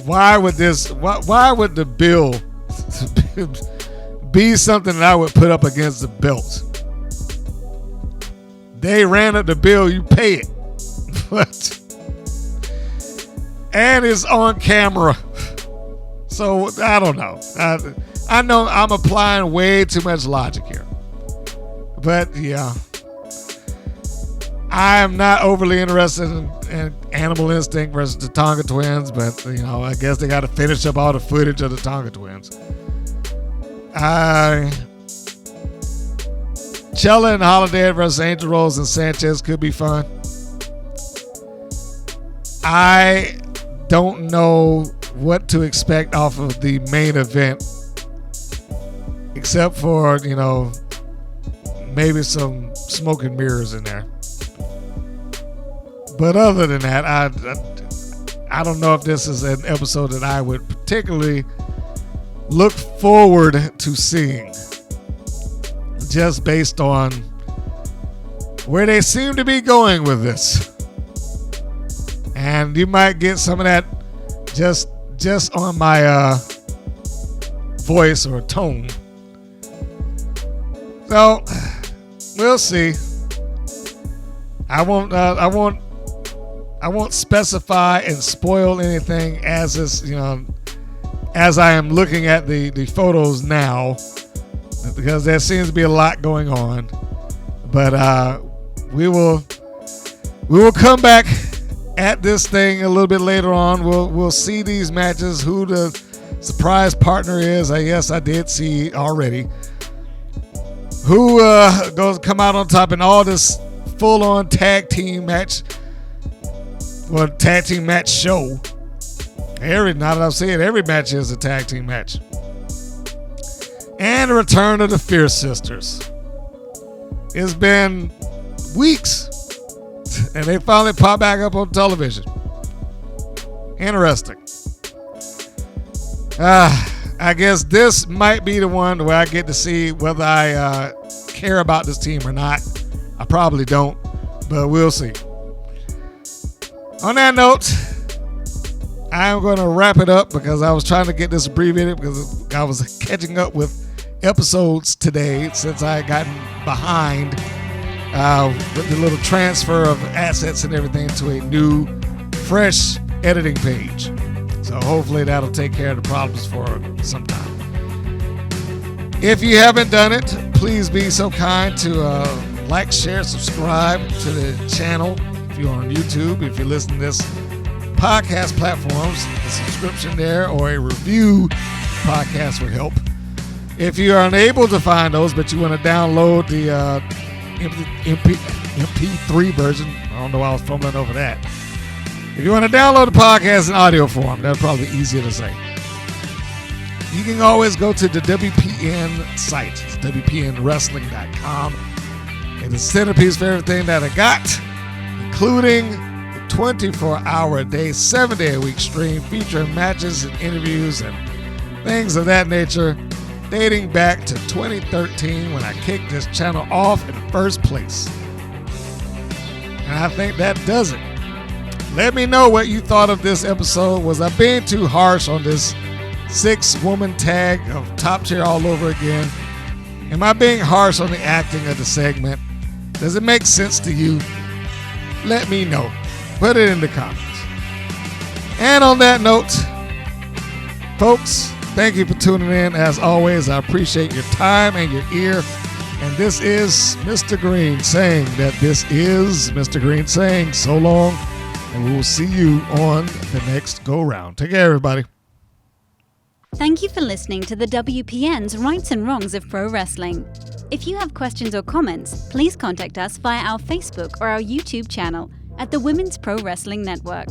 why would the bill be something that I would put up against the belt? They ran up the bill, you pay it. But and it's on camera. So I don't know. I know I'm applying way too much logic here. But yeah. I am not overly interested in Animal Instinct versus the Tonga Twins, but I guess they got to finish up all the footage of the Tonga Twins. Chella and Holiday versus Angel Rose and Sanchez could be fun. I don't know what to expect off of the main event, except for maybe some smoke and mirrors in there. But other than that, I don't know if this is an episode that I would particularly look forward to seeing, just based on where they seem to be going with this. And you might get some of that just on my voice or tone. So we'll see. I won't specify and spoil anything as I am looking at the photos now, because there seems to be a lot going on. But we will come back at this thing a little bit later on. We'll see these matches, who the surprise partner is. I guess I did see already. Who goes come out on top in all this full-on tag team match. Well, tag team match show. Now that I'm saying, every match is a tag team match. And the return of the Fierce Sisters. It's been weeks, and they finally pop back up on television. Interesting. I guess this might be the one where I get to see whether I care about this team or not. I probably don't, but we'll see. On that note, I'm going to wrap it up, because I was trying to get this abbreviated because I was catching up with episodes today since I had gotten behind with the little transfer of assets and everything to a new, fresh editing page. So hopefully that'll take care of the problems for some time. If you haven't done it, please be so kind to like, share, subscribe to the channel. If you're on YouTube, if you listen to this podcast platforms, a subscription there or a review podcast would help. If you are unable to find those, but you want to download the MP3 version, I don't know why I was fumbling over that. If you want to download the podcast in audio form, that's probably easier to say. You can always go to the WPN site. It's WPNWrestling.com. And the centerpiece for everything that I got, including the 24-hour-a-day, 7-day-a-week stream featuring matches and interviews and things of that nature, dating back to 2013 when I kicked this channel off in the first place. And I think that does it. Let me know what you thought of this episode. Was I being too harsh on this 6-woman tag of top tier all over again? Am I being harsh on the acting of the segment? Does it make sense to you? Let me know. Put it in the comments. And on that note, folks, thank you for tuning in. As always, I appreciate your time and your ear. And this is Mr. Green saying that this is Mr. Green saying so long. And we will see you on the next go-round. Take care, everybody. Thank you for listening to the WPN's Rights and Wrongs of Pro Wrestling. If you have questions or comments, please contact us via our Facebook or our YouTube channel at the Women's Pro Wrestling Network.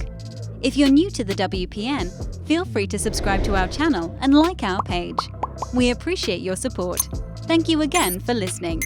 If you're new to the WPN, feel free to subscribe to our channel and like our page. We appreciate your support. Thank you again for listening.